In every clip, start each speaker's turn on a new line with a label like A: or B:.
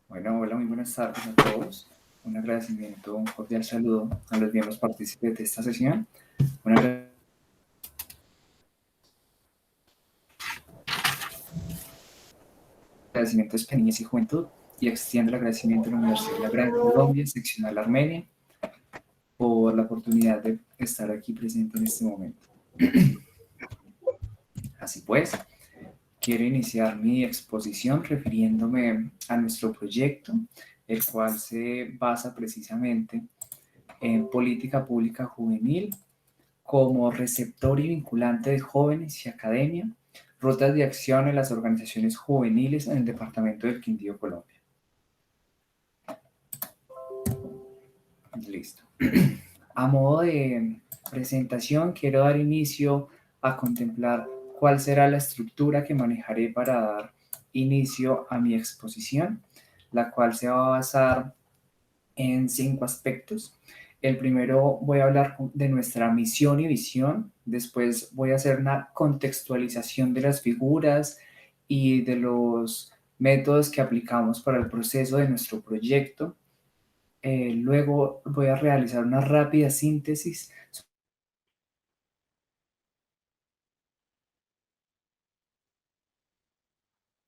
A: Bueno, hola, muy buenas tardes a todos. Un agradecimiento, un cordial saludo a los miembros partícipes de esta sesión. Un agradecimiento a Niñez y Juventud y extiendo el agradecimiento a la Universidad de la Gran Colombia, seccional Armenia, por la oportunidad de estar aquí presente en este momento. Así pues, quiero iniciar mi exposición refiriéndome a nuestro proyecto, el cual se basa precisamente en política pública juvenil como receptor y vinculante de jóvenes y academia, rutas de acción en las organizaciones juveniles en el departamento del Quindío, Colombia. Listo. A modo de presentación, quiero dar inicio a contemplar cuál será la estructura que manejaré para dar inicio a mi exposición, la cual se va a basar en 5 aspectos. El primero voy a hablar de nuestra misión y visión, después voy a hacer una contextualización de las figuras y de los métodos que aplicamos para el proceso de nuestro proyecto. Luego voy a realizar una rápida síntesis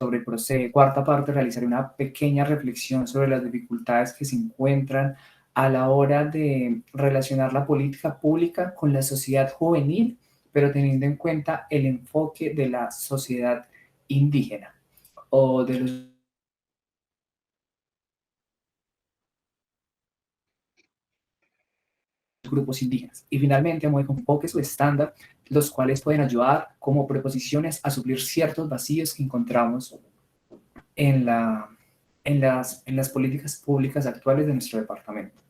A: sobre el proceso. Cuarta parte, realizaré una pequeña reflexión sobre las dificultades que se encuentran a la hora de relacionar la política pública con la sociedad juvenil, pero teniendo en cuenta el enfoque de la sociedad indígena o de los grupos indígenas. Y finalmente, a modo de enfoques o estándar, los cuales pueden ayudar como preposiciones a suplir ciertos vacíos que encontramos en, las políticas públicas actuales de nuestro departamento.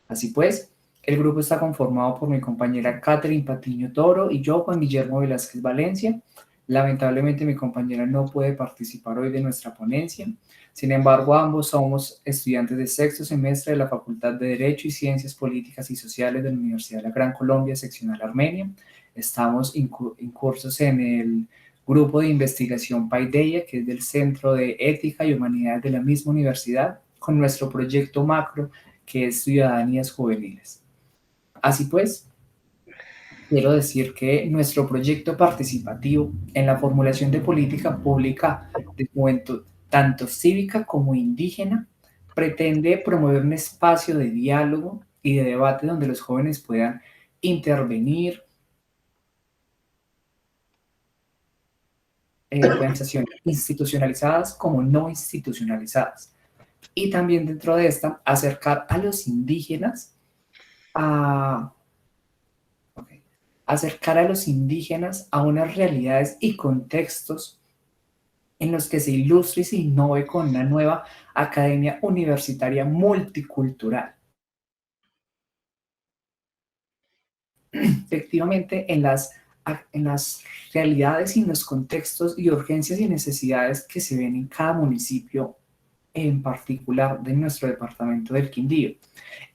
A: Así pues, el grupo está conformado por mi compañera Catherine Patiño Toro y yo, Juan Guillermo Velázquez Valencia. Lamentablemente mi compañera no puede participar hoy de nuestra ponencia. Sin embargo, ambos somos estudiantes de sexto semestre de la Facultad de Derecho y Ciencias Políticas y Sociales de la Universidad de la Gran Colombia, seccional Armenia. Estamos incursos en el grupo de investigación Paideia, que es del Centro de Ética y Humanidades de la misma universidad, con nuestro proyecto macro, que es Ciudadanías Juveniles. Así pues, quiero decir que nuestro proyecto participativo en la formulación de política pública de juventud, tanto cívica como indígena, pretende promover un espacio de diálogo y de debate donde los jóvenes puedan intervenir en organizaciones institucionalizadas como no institucionalizadas. Y también dentro de esta, acercar a los indígenas a acercar a los indígenas a unas realidades y contextos en los que se ilustre y se innove con una nueva academia universitaria multicultural. Efectivamente, en las realidades y en los contextos y urgencias y necesidades que se ven en cada municipio, en particular de nuestro departamento del Quindío,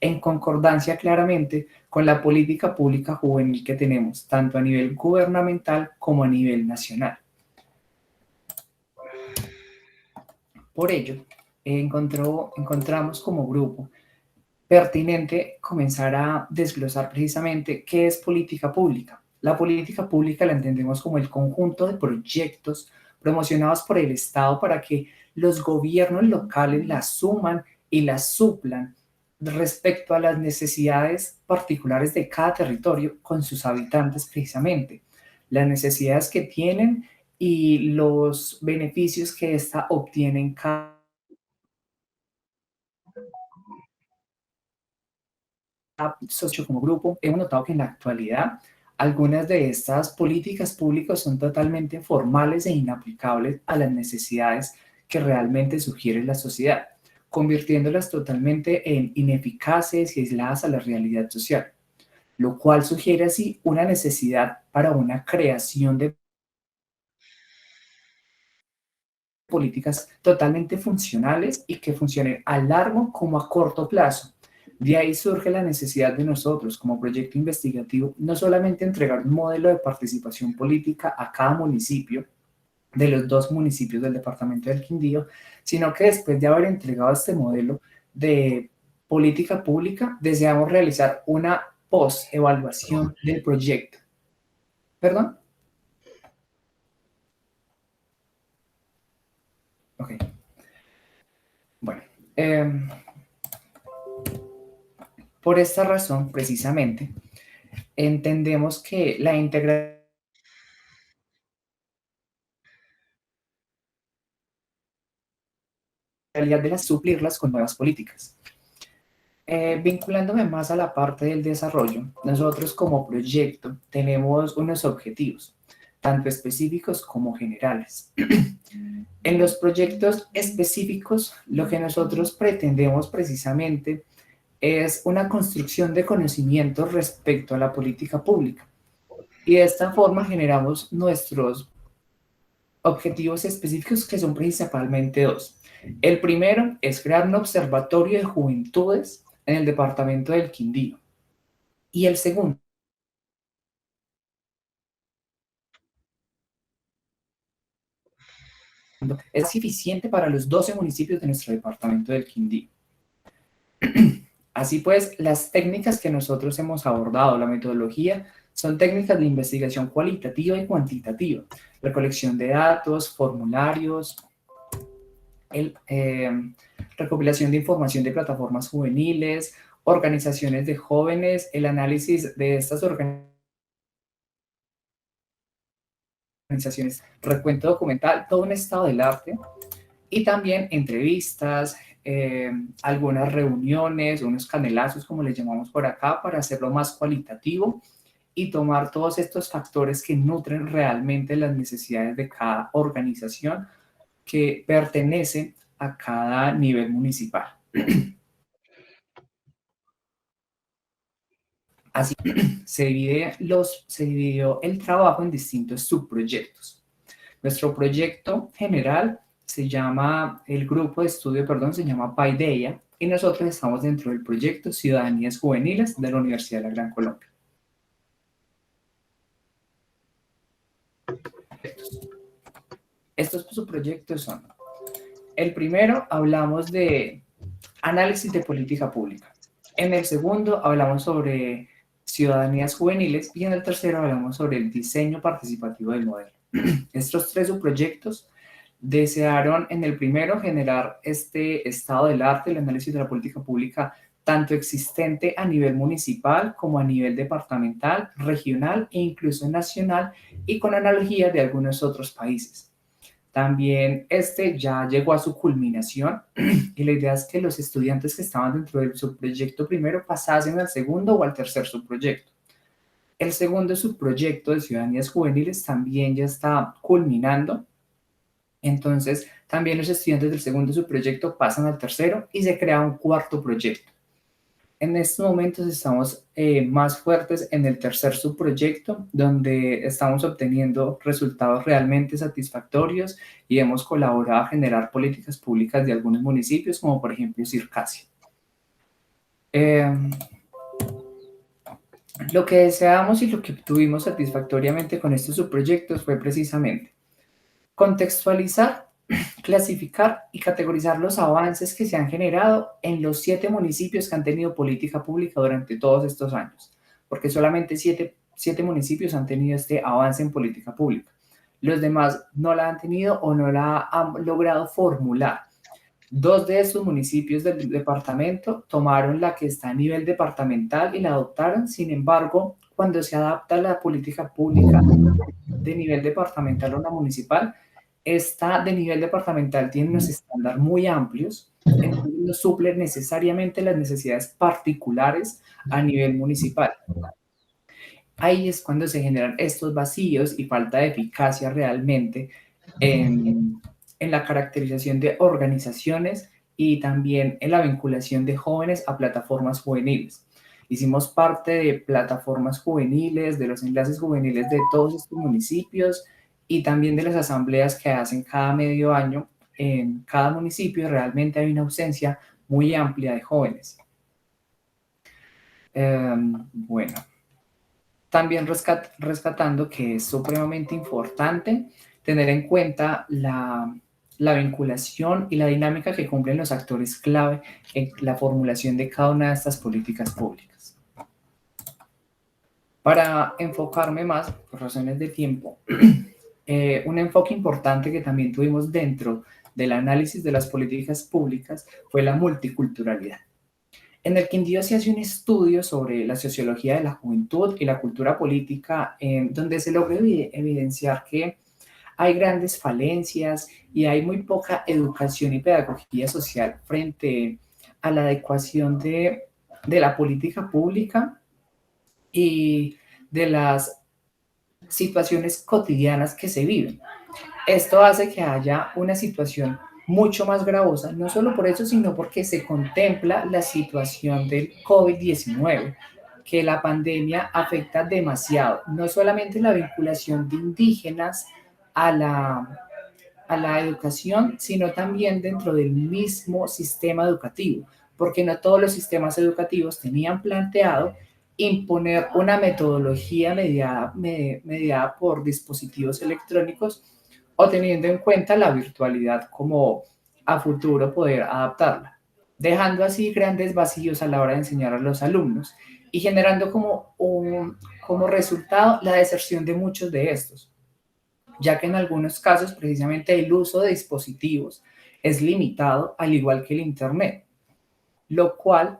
A: en concordancia claramente con la política pública juvenil que tenemos, tanto a nivel gubernamental como a nivel nacional. Por ello, encontramos como grupo pertinente comenzar a desglosar precisamente qué es política pública. La política pública la entendemos como el conjunto de proyectos promocionados por el Estado para que los gobiernos locales la suman y la suplan respecto a las necesidades particulares de cada territorio con sus habitantes precisamente, las necesidades que tienen y los beneficios que ésta obtiene en cada socio como grupo. Hemos notado que en la actualidad algunas de estas políticas públicas son totalmente formales e inaplicables a las necesidades que realmente sugiere la sociedad, convirtiéndolas totalmente en ineficaces y aisladas a la realidad social, lo cual sugiere así una necesidad para una creación de políticas totalmente funcionales y que funcionen a largo como a corto plazo. De ahí surge la necesidad de nosotros, como proyecto investigativo, no solamente entregar un modelo de participación política a cada municipio, de los 2 municipios del departamento del Quindío, sino que después de haber entregado este modelo de política pública, deseamos realizar una post-evaluación del proyecto. ¿Perdón? Ok. Bueno, por esta razón, precisamente, entendemos que la integración de las suplirlas con nuevas políticas. Vinculándome más a la parte del desarrollo, nosotros como proyecto tenemos unos objetivos, tanto específicos como generales. En los proyectos específicos, lo que nosotros pretendemos precisamente es una construcción de conocimientos respecto a la política pública. Y de esta forma generamos nuestros objetivos específicos, que son principalmente 2. El primero es crear un observatorio de juventudes en el departamento del Quindío. Y el segundo es suficiente para los 12 municipios de nuestro departamento del Quindío. Así pues, las técnicas que nosotros hemos abordado, la metodología, son técnicas de investigación cualitativa y cuantitativa, recolección de datos, formularios, recopilación de información de plataformas juveniles, organizaciones de jóvenes, el análisis de estas organizaciones, recuento documental, todo un estado del arte, y también entrevistas, algunas reuniones, unos canelazos, como les llamamos por acá, para hacerlo más cualitativo y tomar todos estos factores que nutren realmente las necesidades de cada organización que pertenece a cada nivel municipal. Así se dividió el trabajo en distintos subproyectos. Nuestro proyecto general se llama, el grupo de estudio, perdón, se llama Paideia, y nosotros estamos dentro del proyecto Ciudadanías Juveniles de la Universidad de la Gran Colombia. Estos subproyectos son, el primero hablamos de análisis de política pública. En el segundo hablamos sobre ciudadanías juveniles y en el tercero hablamos sobre el diseño participativo del modelo. Estos 3 subproyectos desearon en el primero generar este estado del arte, el análisis de la política pública, tanto existente a nivel municipal como a nivel departamental, regional e incluso nacional, y con analogía de algunos otros países. También este ya llegó a su culminación y la idea es que los estudiantes que estaban dentro del subproyecto primero pasasen al segundo o al tercer subproyecto. El segundo subproyecto de Ciudadanías Juveniles también ya está culminando. Entonces, también los estudiantes del segundo subproyecto pasan al tercero y se crea un cuarto proyecto. En estos momentos estamos más fuertes en el tercer subproyecto, donde estamos obteniendo resultados realmente satisfactorios y hemos colaborado a generar políticas públicas de algunos municipios, como por ejemplo Circasia. Lo que deseamos y lo que obtuvimos satisfactoriamente con estos subproyectos fue precisamente contextualizar, clasificar y categorizar los avances que se han generado en los 7 municipios que han tenido política pública durante todos estos años, porque solamente 7 municipios han tenido este avance en política pública. Los demás no la han tenido o no la han logrado formular. 2 de estos municipios del departamento tomaron la que está a nivel departamental y la adoptaron. Sin embargo, cuando se adapta la política pública de nivel departamental a una municipal, esta de nivel departamental tiene unos estándares muy amplios, entonces no suple necesariamente las necesidades particulares a nivel municipal. Ahí es cuando se generan estos vacíos y falta de eficacia realmente en la caracterización de organizaciones y también en la vinculación de jóvenes a plataformas juveniles. Hicimos parte de plataformas juveniles, de los enlaces juveniles de todos estos municipios y también de las asambleas que hacen cada medio año en cada municipio. Realmente hay una ausencia muy amplia de jóvenes. Bueno, también rescatando que es supremamente importante tener en cuenta la vinculación y la dinámica que cumplen los actores clave en la formulación de cada una de estas políticas públicas. Para enfocarme más, por razones de tiempo, un enfoque importante que también tuvimos dentro del análisis de las políticas públicas fue la multiculturalidad. En el Quindío se hace un estudio sobre la sociología de la juventud y la cultura política, donde se logra evidenciar que hay grandes falencias y hay muy poca educación y pedagogía social frente a la adecuación de la política pública y de las situaciones cotidianas que se viven. Esto hace que haya una situación mucho más gravosa, no solo por eso, sino porque se contempla la situación del COVID-19, que la pandemia afecta demasiado, no solamente la vinculación de indígenas a la educación, sino también dentro del mismo sistema educativo, porque no todos los sistemas educativos tenían planteado imponer una metodología mediada por dispositivos electrónicos o teniendo en cuenta la virtualidad como a futuro poder adaptarla, dejando así grandes vacíos a la hora de enseñar a los alumnos y generando como resultado la deserción de muchos de estos, ya que en algunos casos precisamente el uso de dispositivos es limitado, al igual que el Internet, lo cual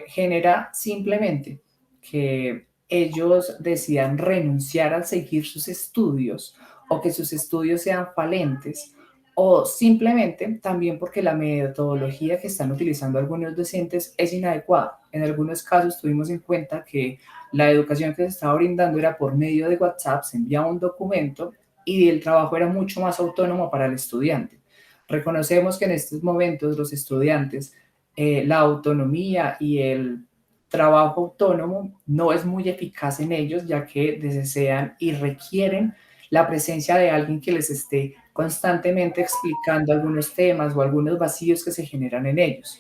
A: genera simplemente que ellos decidan renunciar a seguir sus estudios o que sus estudios sean falentes o simplemente también porque la metodología que están utilizando algunos docentes es inadecuada. En algunos casos tuvimos en cuenta que la educación que se estaba brindando era por medio de WhatsApp, se enviaba un documento y el trabajo era mucho más autónomo para el estudiante. Reconocemos que en estos momentos los estudiantes, la autonomía y el trabajo autónomo no es muy eficaz en ellos, ya que desean y requieren la presencia de alguien que les esté constantemente explicando algunos temas o algunos vacíos que se generan en ellos.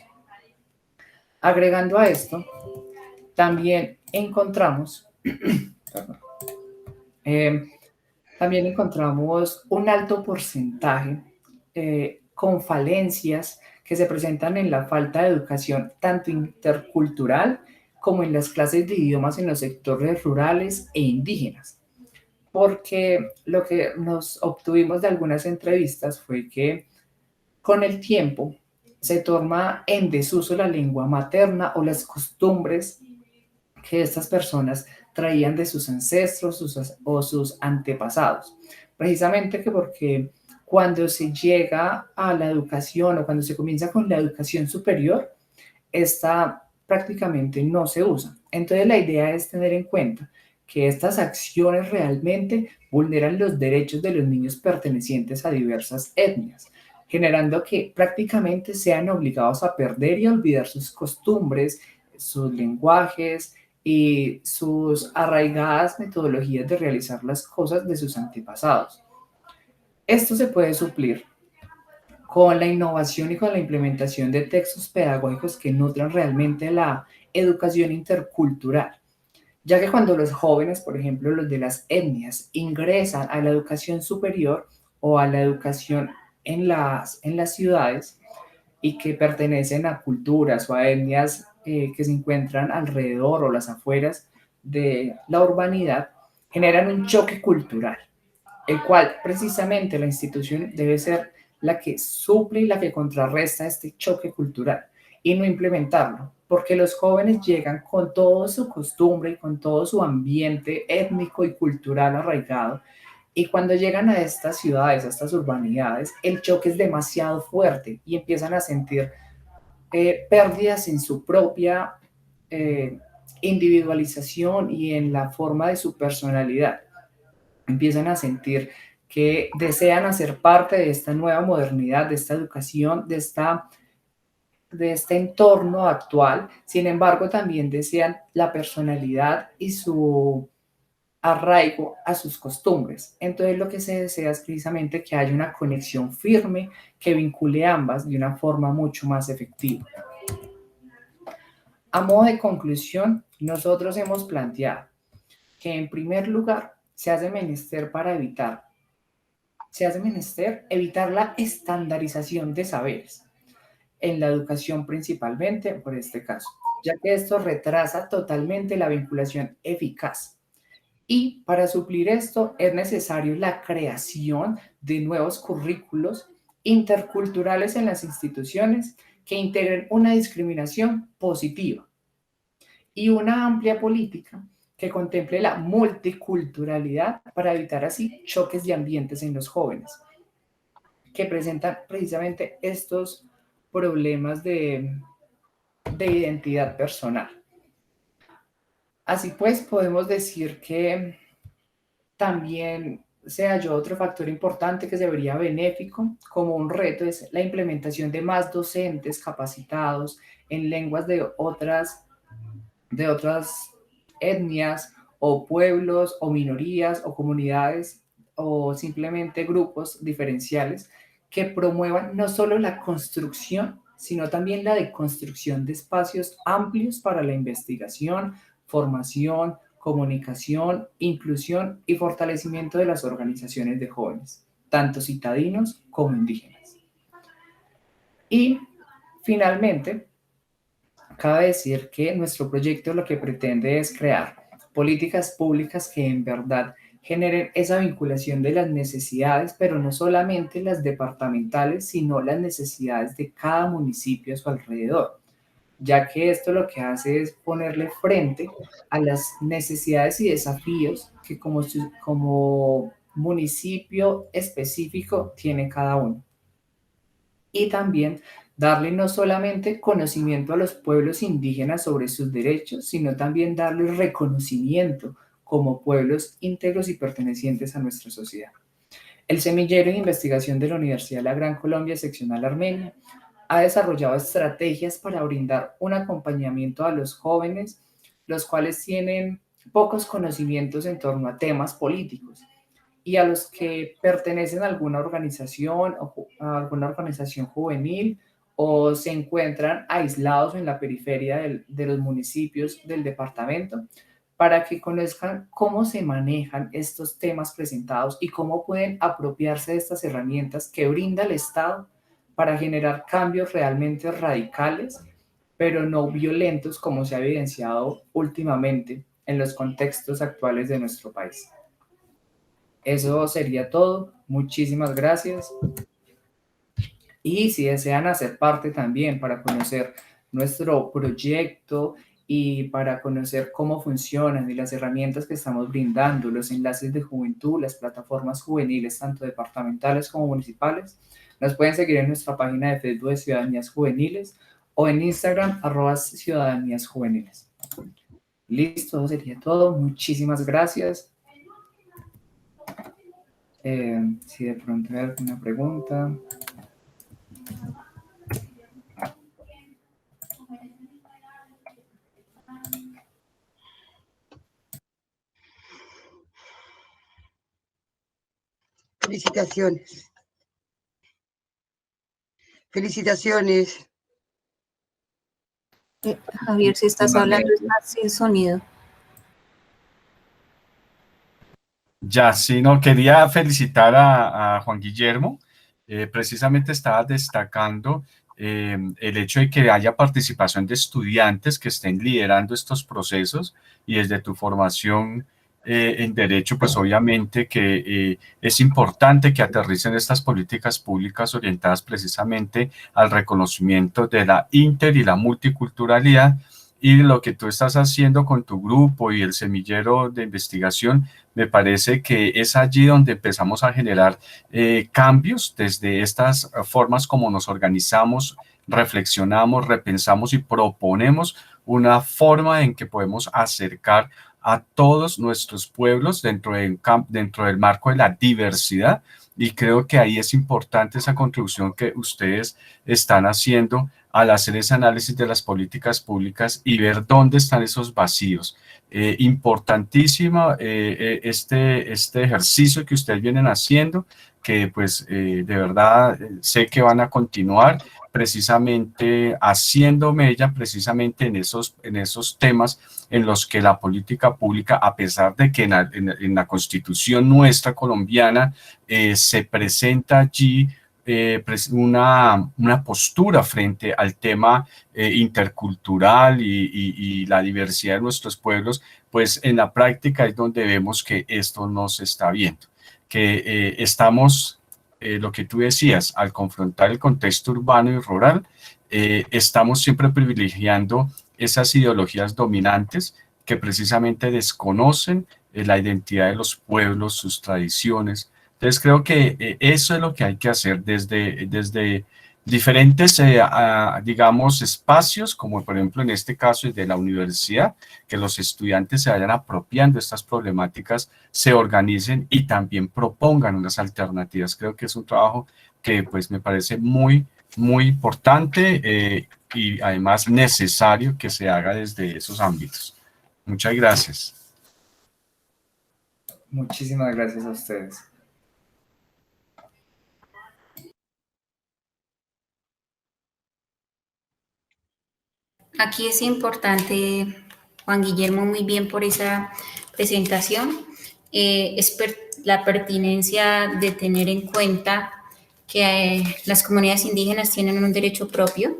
A: Agregando a esto, también encontramos, eh, también encontramos un alto porcentaje con falencias que se presentan en la falta de educación tanto intercultural como en las clases de idiomas en los sectores rurales e indígenas. Porque lo que nos obtuvimos de algunas entrevistas fue que con el tiempo se toma en desuso la lengua materna o las costumbres que estas personas traían de sus ancestros o sus antepasados. Precisamente que porque cuando se llega a la educación o cuando se comienza con la educación superior, esta prácticamente no se usa. Entonces la idea es tener en cuenta que estas acciones realmente vulneran los derechos de los niños pertenecientes a diversas etnias, generando que prácticamente sean obligados a perder y a olvidar sus costumbres, sus lenguajes y sus arraigadas metodologías de realizar las cosas de sus antepasados. Esto se puede suplir con la innovación y con la implementación de textos pedagógicos que nutran realmente la educación intercultural, ya que cuando los jóvenes, por ejemplo, los de las etnias, ingresan a la educación superior o a la educación en las ciudades y que pertenecen a culturas o a etnias que se encuentran alrededor o las afueras de la urbanidad, generan un choque cultural, el cual precisamente la institución debe ser la que suple y la que contrarresta este choque cultural y no implementarlo, porque los jóvenes llegan con toda su costumbre y con todo su ambiente étnico y cultural arraigado, y cuando llegan a estas ciudades, a estas urbanidades, el choque es demasiado fuerte y empiezan a sentir pérdidas en su propia eh, individualización y en la forma de su personalidad. Empiezan a sentir que desean hacer parte de esta nueva modernidad, de esta educación, de este entorno actual. Sin embargo, también desean la personalidad y su arraigo a sus costumbres. Entonces, lo que se desea es precisamente que haya una conexión firme que vincule ambas de una forma mucho más efectiva. A modo de conclusión, nosotros hemos planteado que en primer lugar se hace menester para evitar se hace menester evitar la estandarización de saberes, en la educación principalmente, por este caso, ya que esto retrasa totalmente la vinculación eficaz. Y para suplir esto es necesario la creación de nuevos currículos interculturales en las instituciones que integren una discriminación positiva y una amplia política que contemple la multiculturalidad para evitar así choques de ambientes en los jóvenes que presentan precisamente estos problemas de identidad personal. Así pues, podemos decir que también se halló otro factor importante que se vería benéfico como un reto, es la implementación de más docentes capacitados en lenguas de otras etnias o pueblos o minorías o comunidades o simplemente grupos diferenciales que promuevan no solo la construcción, sino también la deconstrucción de espacios amplios para la investigación, formación, comunicación, inclusión y fortalecimiento de las organizaciones de jóvenes, tanto citadinos como indígenas. Y finalmente, cabe decir que nuestro proyecto lo que pretende es crear políticas públicas que en verdad generen esa vinculación de las necesidades, pero no solamente las departamentales, sino las necesidades de cada municipio a su alrededor, ya que esto lo que hace es ponerle frente a las necesidades y desafíos que como municipio específico tiene cada uno. Y también darle no solamente conocimiento a los pueblos indígenas sobre sus derechos, sino también darles reconocimiento como pueblos íntegros y pertenecientes a nuestra sociedad. El semillero de investigación de la Universidad de la Gran Colombia, seccional Armenia, ha desarrollado estrategias para brindar un acompañamiento a los jóvenes, los cuales tienen pocos conocimientos en torno a temas políticos y a los que pertenecen a alguna organización o a alguna organización juvenil o se encuentran aislados en la periferia de los municipios del departamento para que conozcan cómo se manejan estos temas presentados y cómo pueden apropiarse de estas herramientas que brinda el Estado para generar cambios realmente radicales, pero no violentos como se ha evidenciado últimamente en los contextos actuales de nuestro país. Eso sería todo. Muchísimas gracias. Y si desean hacer parte también para conocer nuestro proyecto y para conocer cómo funcionan y las herramientas que estamos brindando, los enlaces de juventud, las plataformas juveniles, tanto departamentales como municipales, nos pueden seguir en nuestra página de Facebook de Ciudadanías Juveniles o en Instagram, @Ciudadanías Juveniles. Listo, eso sería todo. Muchísimas gracias. Si de pronto hay alguna pregunta.
B: Felicitaciones. Felicitaciones.
C: Javier, si estás hablando, estás sin sonido.
D: Ya, sí, no, quería felicitar a Juan Guillermo. Precisamente estaba destacando el hecho de que haya participación de estudiantes que estén liderando estos procesos y desde tu formación en Derecho, pues obviamente que es importante que aterricen estas políticas públicas orientadas precisamente al reconocimiento de la inter y la multiculturalidad. Y lo que tú estás haciendo con tu grupo y el semillero de investigación, me parece que es allí donde empezamos a generar cambios desde estas formas como nos organizamos, reflexionamos, repensamos y proponemos una forma en que podemos acercar a todos nuestros pueblos dentro del marco de la diversidad. Y creo que ahí es importante esa contribución que ustedes están haciendo al hacer ese análisis de las políticas públicas y ver dónde están esos vacíos. Importantísimo este ejercicio que ustedes vienen haciendo que pues de verdad sé que van a continuar precisamente haciendo mella precisamente en esos temas en los que la política pública, a pesar de que en la Constitución nuestra colombiana se presenta allí una postura frente al tema intercultural y la diversidad de nuestros pueblos, pues en la práctica es donde vemos que esto no se está viendo, que estamos, lo que tú decías, al confrontar el contexto urbano y rural, estamos siempre privilegiando esas ideologías dominantes que precisamente desconocen la identidad de los pueblos, sus tradiciones. Entonces creo que eso es lo que hay que hacer desde diferentes, digamos, espacios, como por ejemplo en este caso desde la universidad, que los estudiantes se vayan apropiando de estas problemáticas, se organicen y también propongan unas alternativas. Creo que es un trabajo que pues me parece muy, muy importante y además necesario que se haga desde esos ámbitos. Muchas gracias.
A: Muchísimas gracias a ustedes.
E: Aquí es importante, Juan Guillermo, muy bien por esa presentación. La pertinencia de tener en cuenta que las comunidades indígenas tienen un derecho propio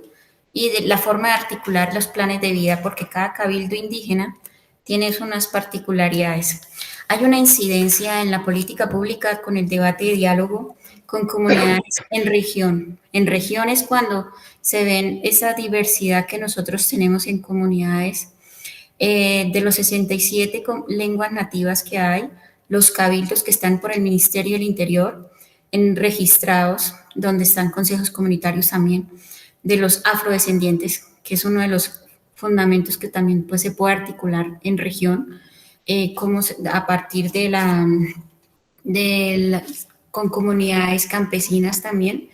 E: y de la forma de articular los planes de vida, porque cada cabildo indígena tiene unas particularidades. Hay una incidencia en la política pública con el debate y diálogo con comunidades en región. En regiones cuando se ven esa diversidad que nosotros tenemos en comunidades, de los 67 lenguas nativas que hay, los cabildos que están por el Ministerio del Interior, registrados, donde están consejos comunitarios también, de los afrodescendientes, que es uno de los fundamentos que también pues, se puede articular en región, a partir con comunidades campesinas también,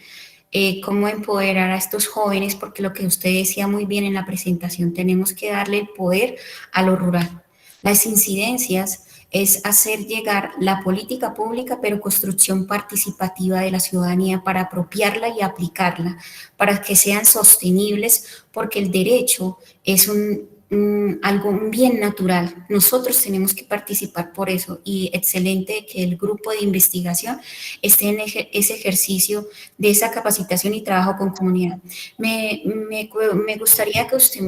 E: cómo empoderar a estos jóvenes, porque lo que usted decía muy bien en la presentación, tenemos que darle el poder a lo rural. Las incidencias es hacer llegar la política pública, pero construcción participativa de la ciudadanía para apropiarla y aplicarla, para que sean sostenibles, porque el derecho es un bien natural. Nosotros tenemos que participar por eso y excelente que el grupo de investigación esté en ese ejercicio de esa capacitación y trabajo con comunidad. Me gustaría que usted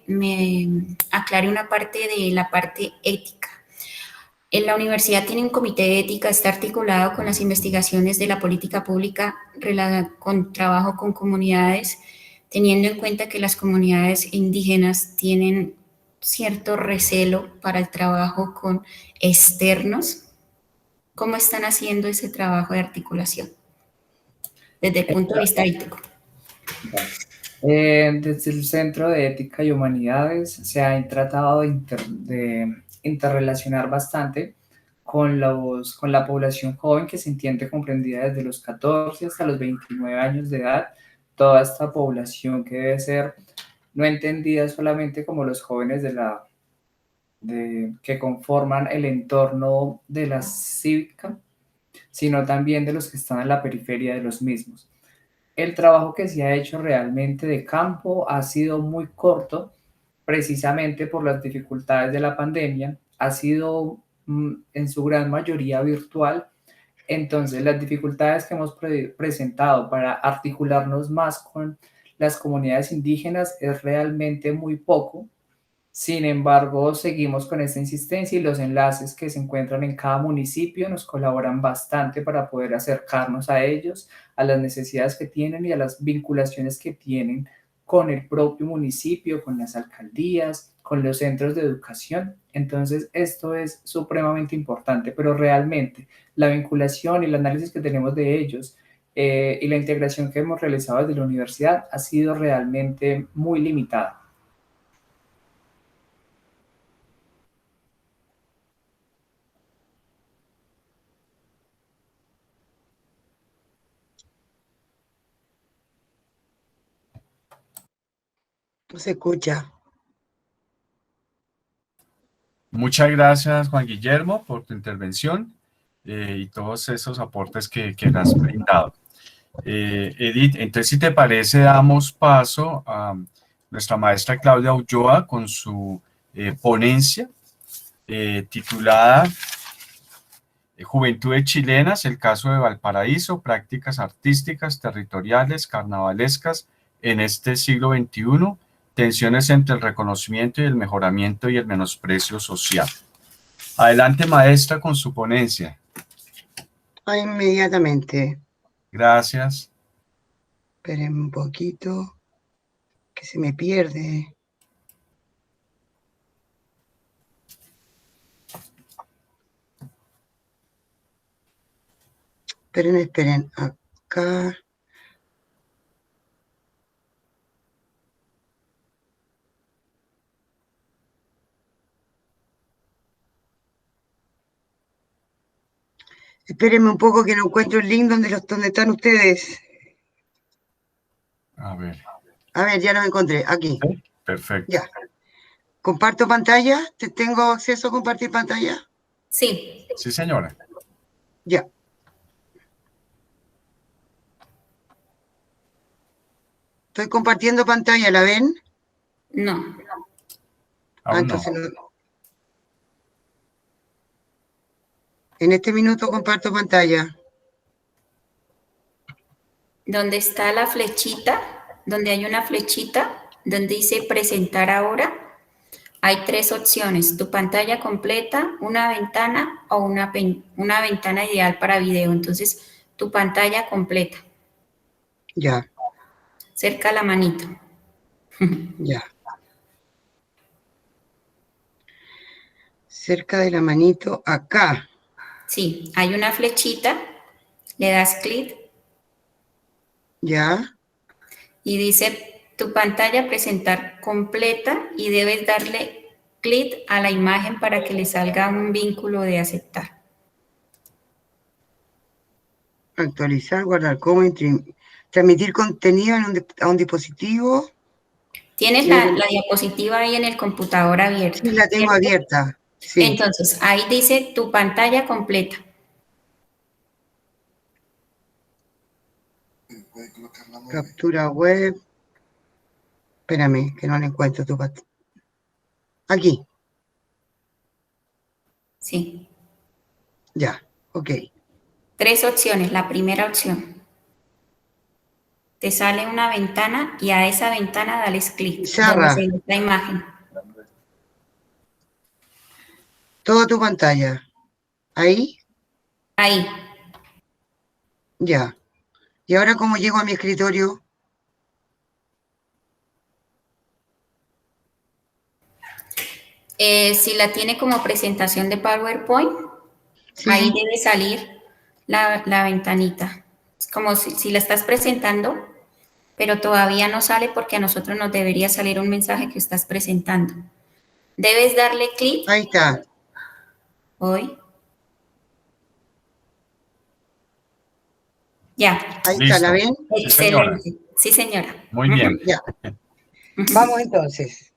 E: me aclare una parte de la parte ética. En la universidad tiene un comité de ética, está articulado con las investigaciones de la política pública con trabajo con comunidades, teniendo en cuenta que las comunidades indígenas tienen cierto recelo para el trabajo con externos. ¿Cómo están haciendo ese trabajo de articulación desde el punto de vista ético?
A: Desde el Centro de Ética y Humanidades se ha tratado de interrelacionar bastante con la población joven, que se entiende comprendida desde los 14 hasta los 29 años de edad, toda esta población que debe ser no entendida solamente como los jóvenes que conforman el entorno de la cívica, sino también de los que están en la periferia de los mismos. El trabajo que se ha hecho realmente de campo ha sido muy corto, precisamente por las dificultades de la pandemia, ha sido en su gran mayoría virtual. Entonces, las dificultades que hemos presentado para articularnos más con las comunidades indígenas es realmente muy poco. Sin embargo, seguimos con esta insistencia y los enlaces que se encuentran en cada municipio nos colaboran bastante para poder acercarnos a ellos, a las necesidades que tienen y a las vinculaciones que tienen con el propio municipio, con las alcaldías, con los centros de educación. Entonces, esto es supremamente importante, pero realmente la vinculación y el análisis que tenemos de ellos y la integración que hemos realizado desde la universidad ha sido realmente muy limitada.
B: No se escucha.
D: Muchas gracias, Juan Guillermo, por tu intervención. y todos esos aportes que le has brindado. Edith, entonces si te parece damos paso a nuestra maestra Claudia Ulloa con su ponencia titulada Juventudes Chilenas, el caso de Valparaíso, prácticas artísticas, territoriales, carnavalescas en este siglo XXI, tensiones entre el reconocimiento y el mejoramiento y el menosprecio social. Adelante, maestra, con su ponencia.
B: Inmediatamente.
D: Gracias.
B: Esperen un poquito, que se me pierde. Esperen, acá. Espérenme un poco que no encuentro el link donde están ustedes.
D: A ver,
B: ya los encontré, aquí.
D: ¿sí? Perfecto.
B: Ya. ¿Comparto pantalla? ¿Tengo acceso a compartir pantalla?
E: Sí.
D: Sí, señora.
B: Ya. Estoy compartiendo pantalla, ¿la ven?
E: No.
D: Aún
B: Entonces
D: no.
B: no. En este minuto comparto pantalla.
E: Donde está la flechita, donde hay una flechita, donde dice presentar ahora, hay 3 opciones: tu pantalla completa, una ventana o una ventana ideal para video. Entonces, tu pantalla completa.
B: Ya.
E: Cerca la manito.
B: Ya. Cerca de la manito, acá.
E: Sí, hay una flechita, le das clic.
B: Ya.
E: Y dice tu pantalla presentar completa y debes darle clic a la imagen para que le salga un vínculo de aceptar.
B: Actualizar, guardar como, transmitir contenido a un dispositivo.
E: Tienes la diapositiva ahí en el computador abierta.
B: Sí, la tengo abierta. Sí.
E: Entonces, ahí dice tu pantalla completa.
B: Captura web. Espérame, que no le encuentro tu pantalla. Aquí.
E: Sí.
B: Ya, ok.
E: 3 opciones. La primera opción. Te sale una ventana y a esa ventana dales clic.
B: Pizarra.
E: Donde se ve la imagen.
B: Toda tu pantalla. ¿Ahí?
E: Ahí.
B: Ya. ¿Y ahora cómo llego a mi escritorio?
E: Si la tiene como presentación de PowerPoint,
B: Sí.
E: ahí debe salir la ventanita. Es como si la estás presentando, pero todavía no sale porque a nosotros nos debería salir un mensaje que estás presentando. Debes darle clic.
B: Ahí está.
E: Hoy. Ya.
B: Ahí
D: Listo.
B: está, ¿la ven?
E: Excelente. Sí, señora.
D: Muy bien.
B: Ya. Vamos entonces.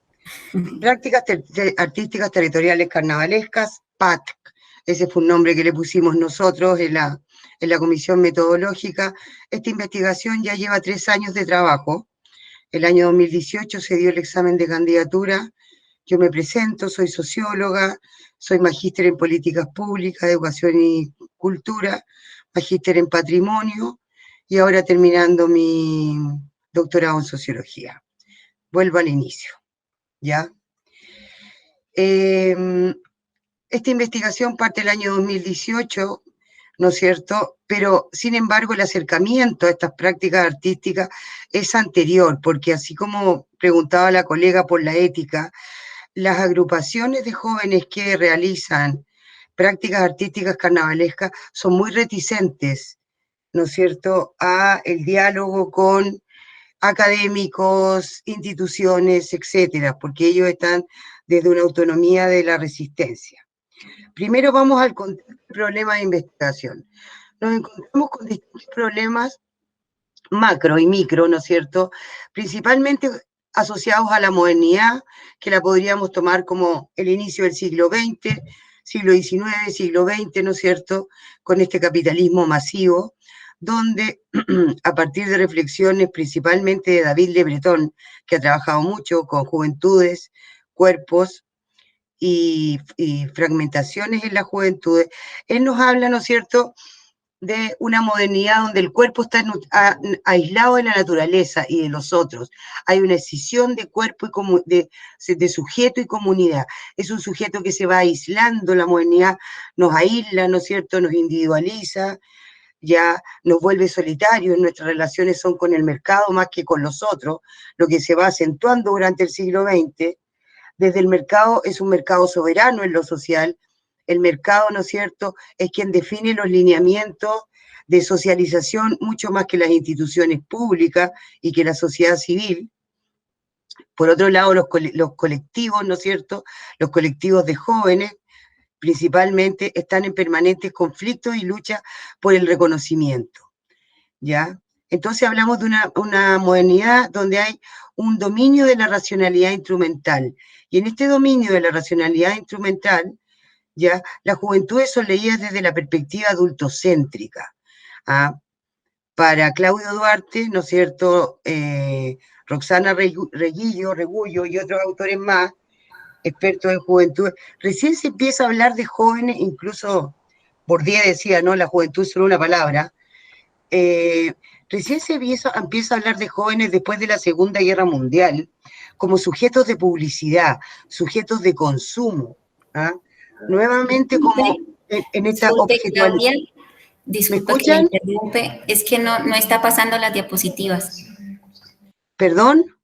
B: Prácticas artísticas territoriales carnavalescas, PAC. Ese fue un nombre que le pusimos nosotros en la comisión metodológica. Esta investigación ya lleva 3 años de trabajo. El año 2018 se dio el examen de candidatura. Yo me presento, soy socióloga, soy magíster en políticas públicas, educación y cultura, magíster en patrimonio y ahora terminando mi doctorado en sociología. Vuelvo al inicio, ¿ya? Esta investigación parte del año 2018, ¿no es cierto? Pero, sin embargo, el acercamiento a estas prácticas artísticas es anterior, porque así como preguntaba la colega por la ética, las agrupaciones de jóvenes que realizan prácticas artísticas carnavalescas son muy reticentes, ¿no es cierto?, a el diálogo con académicos, instituciones, etcétera, porque ellos están desde una autonomía de la resistencia. Primero vamos al problema de investigación. Nos encontramos con distintos problemas macro y micro, ¿no es cierto?, principalmente asociados a la modernidad, que la podríamos tomar como el inicio del siglo XX, siglo XIX, siglo XX, ¿no es cierto?, con este capitalismo masivo, donde a partir de reflexiones principalmente de David Le Breton, que ha trabajado mucho con juventudes, cuerpos y fragmentaciones en las juventudes, él nos habla, ¿no es cierto?, de una modernidad donde el cuerpo está aislado de la naturaleza y de los otros. Hay una escisión de cuerpo y de sujeto y comunidad. Es un sujeto que se va aislando, la modernidad nos aísla, ¿no es cierto?, nos individualiza, ya nos vuelve solitarios, nuestras relaciones son con el mercado más que con los otros, lo que se va acentuando durante el siglo XX. Desde el mercado, es un mercado soberano en lo social. El mercado, ¿no es cierto?, es quien define los lineamientos de socialización mucho más que las instituciones públicas y que la sociedad civil. Por otro lado, los colectivos, ¿no es cierto?, los colectivos de jóvenes, principalmente, están en permanentes conflictos y lucha por el reconocimiento, ¿ya? Entonces hablamos de una modernidad donde hay un dominio de la racionalidad instrumental, y en este dominio de la racionalidad instrumental, ¿ya?, las juventudes son leídas desde la perspectiva adultocéntrica. ¿Ah? Para Claudio Duarte, ¿no es cierto?, Roxana Reguillo y otros autores más, expertos en juventud, recién se empieza a hablar de jóvenes, incluso Bourdieu decía, ¿no?, la juventud es solo una palabra, recién se empieza a hablar de jóvenes después de la Segunda Guerra Mundial, como sujetos de publicidad, sujetos de consumo, ¿ah? Nuevamente como en esta objetualidad.
E: Disculpa que la interrumpe, es que no está pasando las diapositivas.
B: ¿Perdón?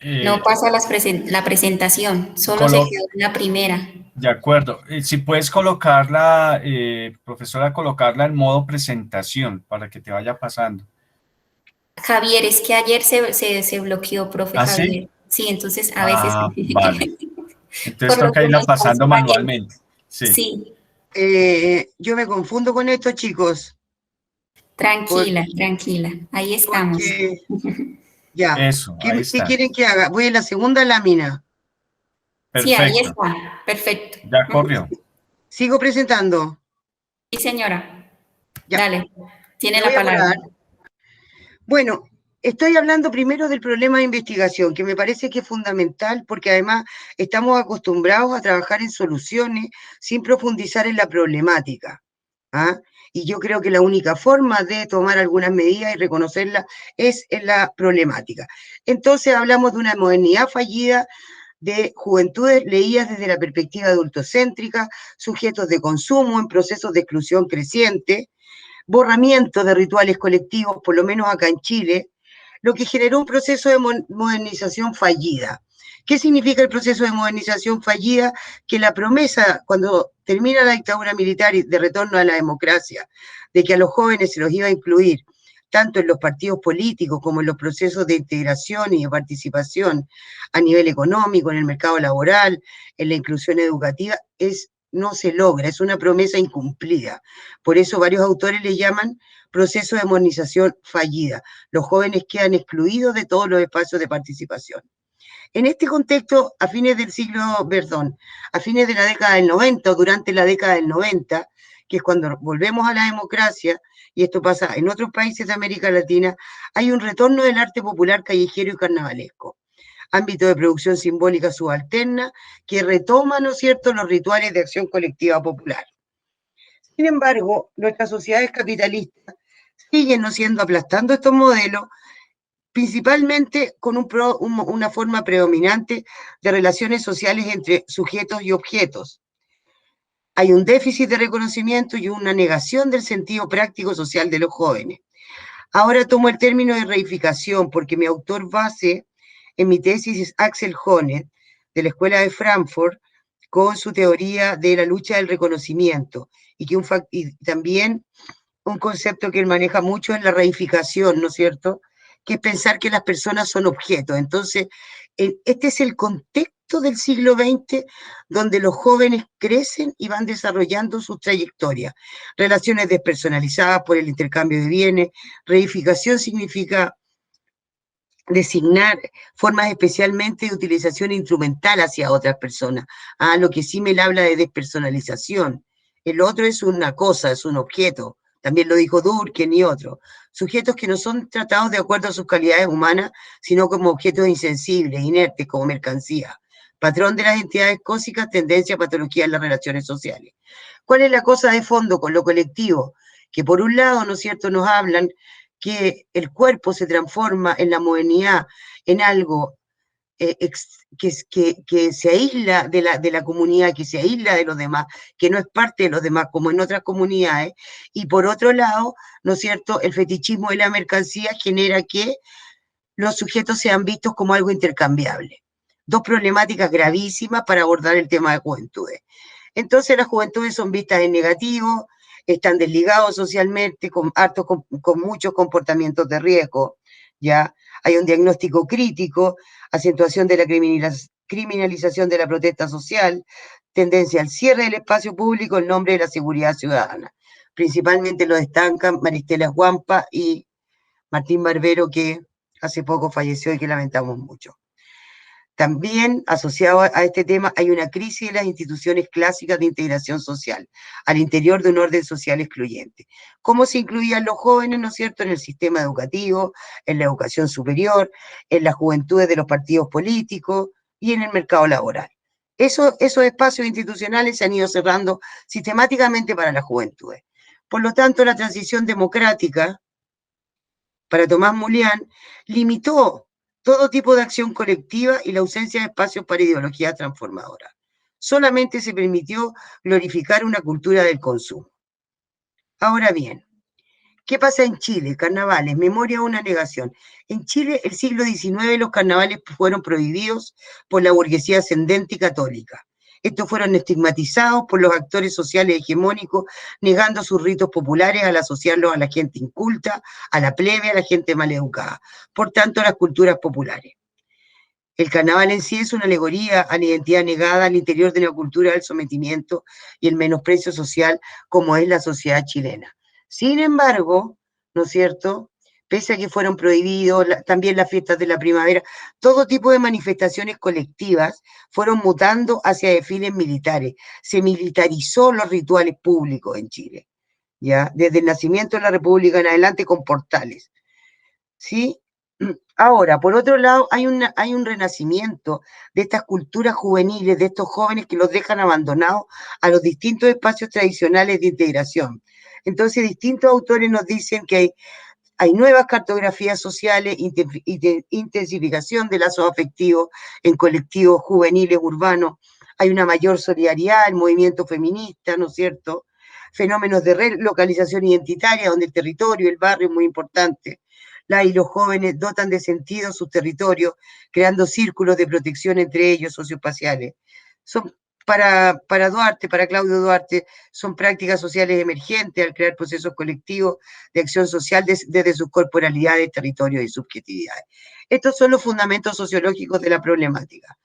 E: No pasa la presentación, solo se quedó en la primera.
D: De acuerdo. Si puedes colocarla, profesora, colocarla en modo presentación para que te vaya pasando.
E: Javier, es que ayer se bloqueó, profe.
D: ¿Ah,
E: Javier.
D: sí?
E: Sí, entonces a veces...
D: Vale. Entonces toca irla pasando manualmente. Sí.
B: Yo me confundo con esto, chicos.
E: Tranquila. Ahí estamos.
B: Ya.
D: Eso,
B: ¿Qué quieren que haga? Voy a la segunda lámina.
E: Sí,
D: Perfecto.
E: ahí está. Perfecto.
D: Ya corrió.
B: ¿Sigo presentando?
E: Sí, señora.
B: Ya.
E: Dale, tiene la palabra.
B: Bueno, estoy hablando primero del problema de investigación, que me parece que es fundamental porque además estamos acostumbrados a trabajar en soluciones sin profundizar en la problemática. ¿Ah? Y yo creo que la única forma de tomar algunas medidas y reconocerlas es en la problemática. Entonces hablamos de una modernidad fallida, de juventudes leídas desde la perspectiva adultocéntrica, sujetos de consumo en procesos de exclusión creciente, borramiento de rituales colectivos, por lo menos acá en Chile, lo que generó un proceso de modernización fallida. ¿Qué significa el proceso de modernización fallida? Que la promesa, cuando termina la dictadura militar y de retorno a la democracia, de que a los jóvenes se los iba a incluir, tanto en los partidos políticos como en los procesos de integración y de participación a nivel económico, en el mercado laboral, en la inclusión educativa, no se logra, es una promesa incumplida. Por eso varios autores le llaman proceso de modernización fallida. Los jóvenes quedan excluidos de todos los espacios de participación. En este contexto, a fines de la década del 90 o durante la década del 90, que es cuando volvemos a la democracia, y esto pasa en otros países de América Latina, hay un retorno del arte popular callejero y carnavalesco, ámbito de producción simbólica subalterna que retoma, ¿no es cierto?, los rituales de acción colectiva popular. Sin embargo, nuestras sociedades capitalistas siguen no siendo aplastando estos modelos, principalmente con una forma predominante de relaciones sociales entre sujetos y objetos. Hay un déficit de reconocimiento y una negación del sentido práctico social de los jóvenes. Ahora tomo el término de reificación porque mi autor base en mi tesis es Axel Honneth, de la Escuela de Frankfurt, con su teoría de la lucha del reconocimiento, y también un concepto que él maneja mucho es la reificación, ¿no es cierto?, que es pensar que las personas son objetos. Entonces, este es el contexto del siglo XX donde los jóvenes crecen y van desarrollando sus trayectorias. Relaciones despersonalizadas por el intercambio de bienes. Reificación significa designar formas especialmente de utilización instrumental hacia otras personas. Lo que sí me habla de despersonalización. El otro es una cosa, es un objeto. También lo dijo Durkheim y otros. Sujetos que no son tratados de acuerdo a sus calidades humanas, sino como objetos insensibles, inertes, como mercancía. Patrón de las entidades cósmicas, tendencia a patología en las relaciones sociales. ¿Cuál es la cosa de fondo con lo colectivo? Que por un lado, ¿no es cierto?, nos hablan que el cuerpo se transforma en la modernidad en algo que se aísla de la comunidad, que se aísla de los demás, que no es parte de los demás, como en otras comunidades, y por otro lado, ¿no es cierto?, el fetichismo de la mercancía genera que los sujetos sean vistos como algo intercambiable. Dos problemáticas gravísimas para abordar el tema de juventudes. Entonces las juventudes son vistas en negativo, están desligados socialmente, con muchos comportamientos de riesgo, ¿ya? Hay un diagnóstico crítico, acentuación de la criminalización de la protesta social, tendencia al cierre del espacio público en nombre de la seguridad ciudadana. Principalmente lo destacan Maristela Guampa y Martín Barbero, que hace poco falleció y que lamentamos mucho. También, asociado a este tema, hay una crisis de las instituciones clásicas de integración social, al interior de un orden social excluyente. ¿Cómo se incluían los jóvenes, no es cierto?, en el sistema educativo, en la educación superior, en las juventudes de los partidos políticos y en el mercado laboral? Esos espacios institucionales se han ido cerrando sistemáticamente para las juventudes. Por lo tanto, la transición democrática, para Tomás Mulián, limitó todo tipo de acción colectiva y la ausencia de espacios para ideología transformadora. Solamente se permitió glorificar una cultura del consumo. Ahora bien, ¿qué pasa en Chile? Carnavales, memoria o una negación. En Chile, el siglo XIX, los carnavales fueron prohibidos por la burguesía ascendente y católica. Estos fueron estigmatizados por los actores sociales hegemónicos, negando sus ritos populares al asociarlos a la gente inculta, a la plebe, a la gente maleducada. Por tanto, a las culturas populares. El carnaval en sí es una alegoría a la identidad negada al interior de la cultura del sometimiento y el menosprecio social como es la sociedad chilena. Sin embargo, ¿no es cierto?, pese a que fueron prohibidos también las fiestas de la primavera, todo tipo de manifestaciones colectivas fueron mutando hacia desfiles militares. Se militarizó los rituales públicos en Chile, ¿ya? Desde el nacimiento de la República en adelante con portales, ¿sí? Ahora, por otro lado, hay un renacimiento de estas culturas juveniles, de estos jóvenes que los dejan abandonados a los distintos espacios tradicionales de integración. Entonces, distintos autores nos dicen que hay nuevas cartografías sociales, intensificación de lazos afectivos en colectivos juveniles urbanos, hay una mayor solidaridad, el movimiento feminista, ¿no es cierto?, fenómenos de relocalización identitaria, donde el territorio, el barrio es muy importante. Y los jóvenes dotan de sentido sus territorios, creando círculos de protección entre ellos socioespaciales. Son para Duarte, para Claudio Duarte, son prácticas sociales emergentes al crear procesos colectivos de acción social desde sus corporalidades, territorios y subjetividades. Estos son los fundamentos sociológicos de la problemática.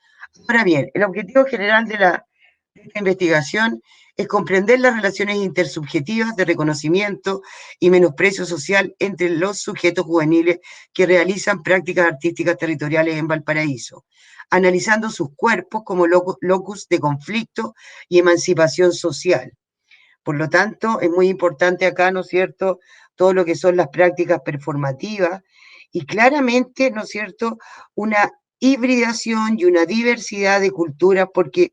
B: Ahora bien, el objetivo general de esta investigación es comprender las relaciones intersubjetivas de reconocimiento y menosprecio social entre los sujetos juveniles que realizan prácticas artísticas territoriales en Valparaíso, analizando sus cuerpos como locus de conflicto y emancipación social. Por lo tanto, es muy importante acá, ¿no es cierto?, todo lo que son las prácticas performativas y claramente, ¿no es cierto?, una hibridación y una diversidad de culturas, porque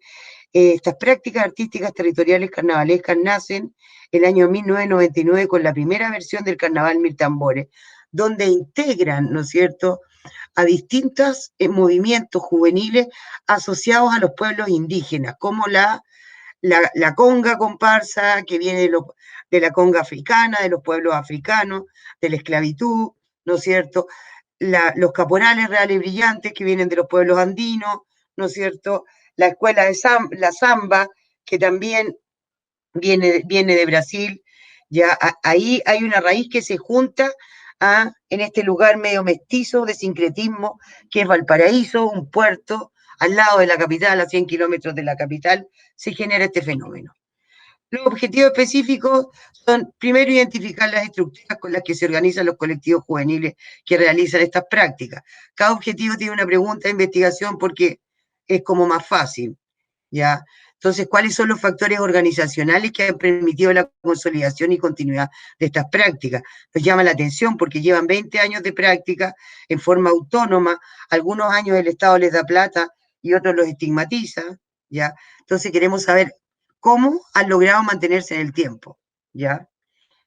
B: estas prácticas artísticas territoriales carnavalescas nacen el año 1999 con la primera versión del Carnaval Mil Tambores, donde integran, ¿no es cierto?, a distintos movimientos juveniles asociados a los pueblos indígenas, como la conga comparsa, que viene de la conga africana, de los pueblos africanos, de la esclavitud, ¿no es cierto?, los caporales reales brillantes, que vienen de los pueblos andinos, ¿no es cierto?, la escuela de la samba, que también viene de Brasil. Ya ahí hay una raíz que se junta en este lugar medio mestizo de sincretismo, que es Valparaíso, un puerto al lado de la capital, a 100 kilómetros de la capital, se genera este fenómeno. Los objetivos específicos son, primero, identificar las estructuras con las que se organizan los colectivos juveniles que realizan estas prácticas. Cada objetivo tiene una pregunta de investigación porque es como más fácil, ¿ya? Entonces, ¿cuáles son los factores organizacionales que han permitido la consolidación y continuidad de estas prácticas? Nos llama la atención porque llevan 20 años de práctica en forma autónoma, algunos años el Estado les da plata y otros los estigmatiza, ¿ya? Entonces queremos saber cómo han logrado mantenerse en el tiempo, ¿ya?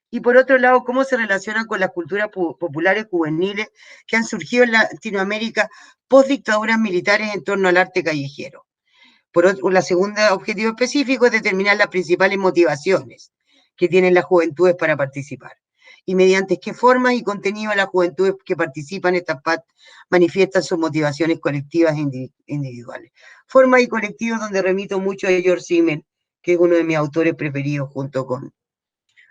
B: Y por otro lado, cómo se relacionan con las culturas populares juveniles que han surgido en Latinoamérica post dictaduras militares en torno al arte callejero. Por otro, la segunda objetivo específico es determinar las principales motivaciones que tienen las juventudes para participar y mediante qué formas y contenido las juventudes que participan en estas PAT manifiestan sus motivaciones colectivas e individuales. Formas y colectivos donde remito mucho a George Simmel, que es uno de mis autores preferidos, junto con...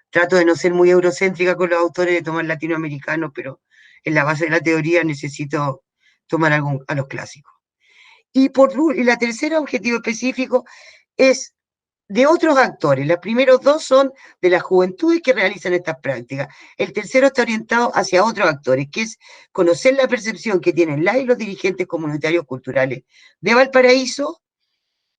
B: Trato de no ser muy eurocéntrica con los autores, de tomar latinoamericanos, pero en la base de la teoría necesito tomar a los clásicos. Y la tercera objetivo específico es de otros actores. Los primeros dos son de las juventudes que realizan estas prácticas. El tercero está orientado hacia otros actores, que es conocer la percepción que tienen las y los dirigentes comunitarios culturales de Valparaíso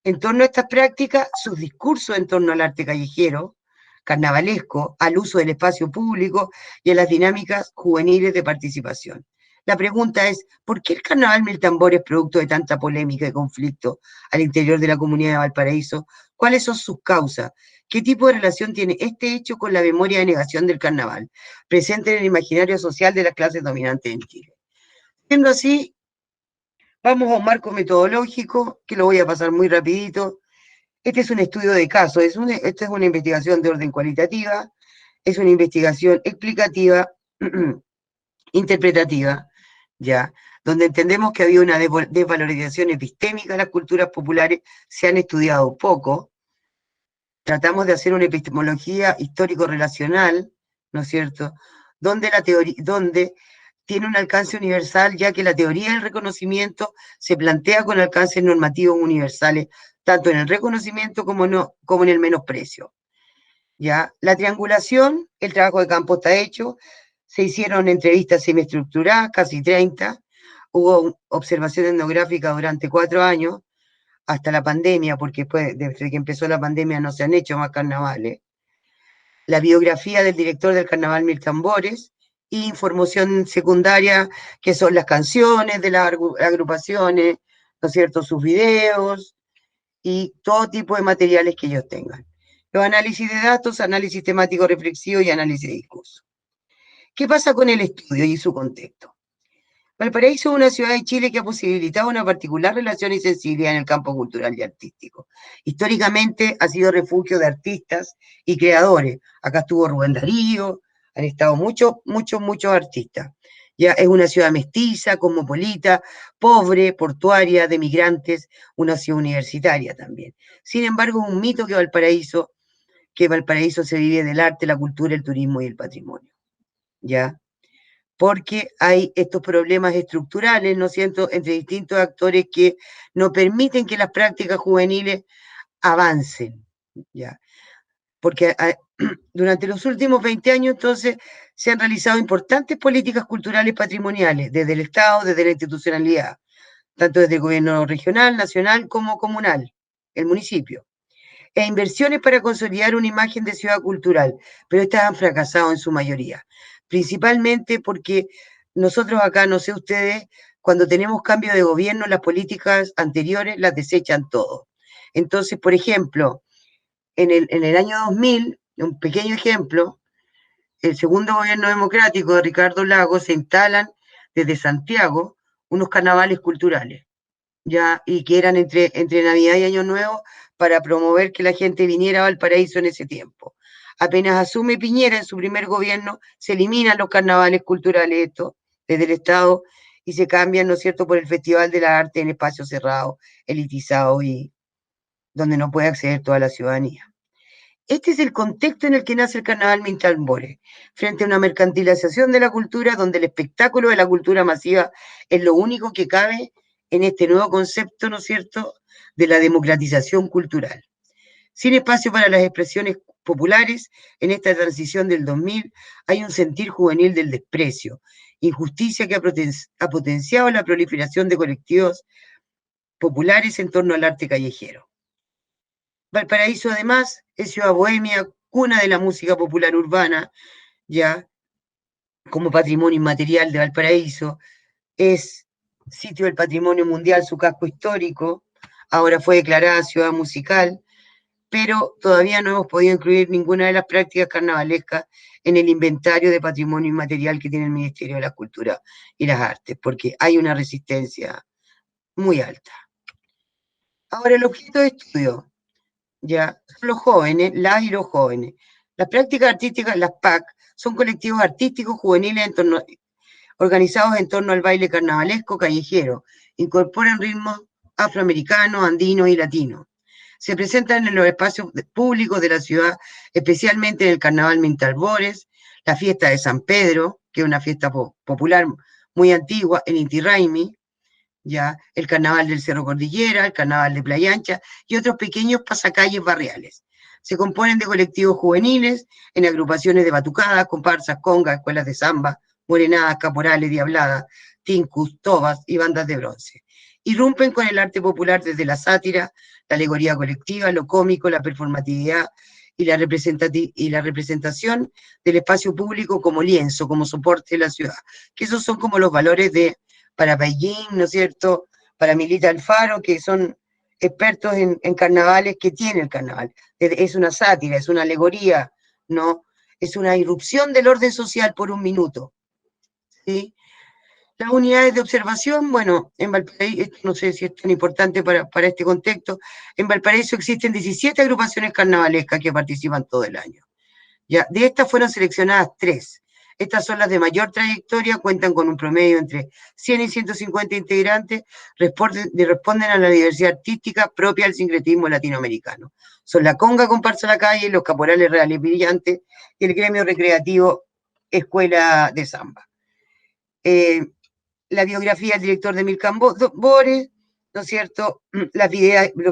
B: en torno a estas prácticas, sus discursos en torno al arte callejero, carnavalesco, al uso del espacio público y a las dinámicas juveniles de participación. La pregunta es, ¿por qué el carnaval Mil Tambores es producto de tanta polémica y conflicto al interior de la comunidad de Valparaíso? ¿Cuáles son sus causas? ¿Qué tipo de relación tiene este hecho con la memoria de negación del carnaval, presente en el imaginario social de las clases dominantes en Chile? Siendo así, vamos a un marco metodológico, que lo voy a pasar muy rapidito. Este es un estudio de caso, esta es una investigación de orden cualitativa, es una investigación explicativa, interpretativa, ¿ya? Donde entendemos que había una desvalorización epistémica de las culturas populares, se han estudiado poco. Tratamos de hacer una epistemología histórico-relacional, ¿no es cierto?, donde tiene un alcance universal, ya que la teoría del reconocimiento se plantea con alcances normativos universales, tanto en el reconocimiento como en el menosprecio. ¿Ya? La triangulación, el trabajo de campo está hecho, se hicieron entrevistas semiestructuradas, casi 30, hubo observación etnográfica durante 4 años, hasta la pandemia, porque desde que empezó la pandemia no se han hecho más carnavales. La biografía del director del Carnaval Mil Tambores, y información secundaria, que son las canciones de las agrupaciones, ¿no es cierto?, sus videos, y todo tipo de materiales que ellos tengan. Los análisis de datos, análisis temático reflexivo y análisis de discurso. ¿Qué pasa con el estudio y su contexto? Valparaíso es una ciudad de Chile que ha posibilitado una particular relación y sensibilidad en el campo cultural y artístico. Históricamente ha sido refugio de artistas y creadores. Acá estuvo Rubén Darío, han estado muchos artistas. Ya es una ciudad mestiza, cosmopolita, pobre, portuaria, de migrantes, una ciudad universitaria también. Sin embargo, es un mito que Valparaíso se vive del arte, la cultura, el turismo y el patrimonio. ¿Ya? Porque hay estos problemas estructurales, ¿no es cierto?, entre distintos actores que no permiten que las prácticas juveniles avancen, ¿ya? Porque durante los últimos 20 años, entonces, se han realizado importantes políticas culturales patrimoniales, desde el Estado, desde la institucionalidad, tanto desde el gobierno regional, nacional, como comunal, el municipio, e inversiones para consolidar una imagen de ciudad cultural, pero estas han fracasado en su mayoría, principalmente porque nosotros acá, no sé ustedes, cuando tenemos cambio de gobierno, las políticas anteriores las desechan todo. Entonces, por ejemplo, en el año 2000, un pequeño ejemplo, el segundo gobierno democrático de Ricardo Lagos se instalan desde Santiago unos carnavales culturales, ya, y que eran entre Navidad y Año Nuevo para promover que la gente viniera a Valparaíso en ese tiempo. Apenas asume Piñera en su primer gobierno, se eliminan los carnavales culturales estos desde el Estado y se cambian, ¿no es cierto?, por el Festival de la Arte en espacios cerrados, elitizados y donde no puede acceder toda la ciudadanía. Este es el contexto en el que nace el Carnaval Mil Tambores, frente a una mercantilización de la cultura, donde el espectáculo de la cultura masiva es lo único que cabe en este nuevo concepto, ¿no es cierto?, de la democratización cultural. Sin espacio para las expresiones populares, en esta transición del 2000 hay un sentir juvenil del desprecio, injusticia que ha potenciado la proliferación de colectivos populares en torno al arte callejero. Valparaíso, además, es ciudad bohemia, cuna de la música popular urbana, ya como patrimonio inmaterial de Valparaíso, es sitio del patrimonio mundial, su casco histórico, ahora fue declarada ciudad musical, pero todavía no hemos podido incluir ninguna de las prácticas carnavalescas en el inventario de patrimonio inmaterial que tiene el Ministerio de la Cultura y las Artes, porque hay una resistencia muy alta. Ahora, el objeto de estudio, ya, son los jóvenes, las y los jóvenes. Las prácticas artísticas, las PAC, son colectivos artísticos juveniles organizados en torno al baile carnavalesco callejero. Incorporan ritmos afroamericanos, andinos y latinos. Se presentan en los espacios públicos de la ciudad, especialmente en el Carnaval Mintalbores, la fiesta de San Pedro, que es una fiesta popular muy antigua, el Inti Raymi, ya, el Carnaval del Cerro Cordillera, el Carnaval de Playa Ancha y otros pequeños pasacalles barriales. Se componen de colectivos juveniles, en agrupaciones de batucadas, comparsas, congas, escuelas de samba, morenadas, caporales, diabladas, tincus, tobas y bandas de bronce. Irrumpen con el arte popular desde la sátira, la alegoría colectiva, lo cómico, la performatividad y la representación del espacio público como lienzo, como soporte de la ciudad. Que esos son como los valores para Beijing, ¿no es cierto?, para Milita Alfaro, que son expertos en carnavales que tiene el carnaval. Es una sátira, es una alegoría, ¿no? Es una irrupción del orden social por un minuto, ¿sí? Las unidades de observación, bueno, en Valparaíso, no sé si es tan importante para este contexto, en Valparaíso existen 17 agrupaciones carnavalescas que participan todo el año. Ya, de estas fueron seleccionadas 3. Estas son las de mayor trayectoria, cuentan con un promedio entre 100 y 150 integrantes, responden a la diversidad artística propia del sincretismo latinoamericano. Son la Conga Comparsa La Calle, los Caporales Reales Brillantes y el gremio recreativo Escuela de Samba. La biografía del director de Milkan Bores, ¿no es cierto?, los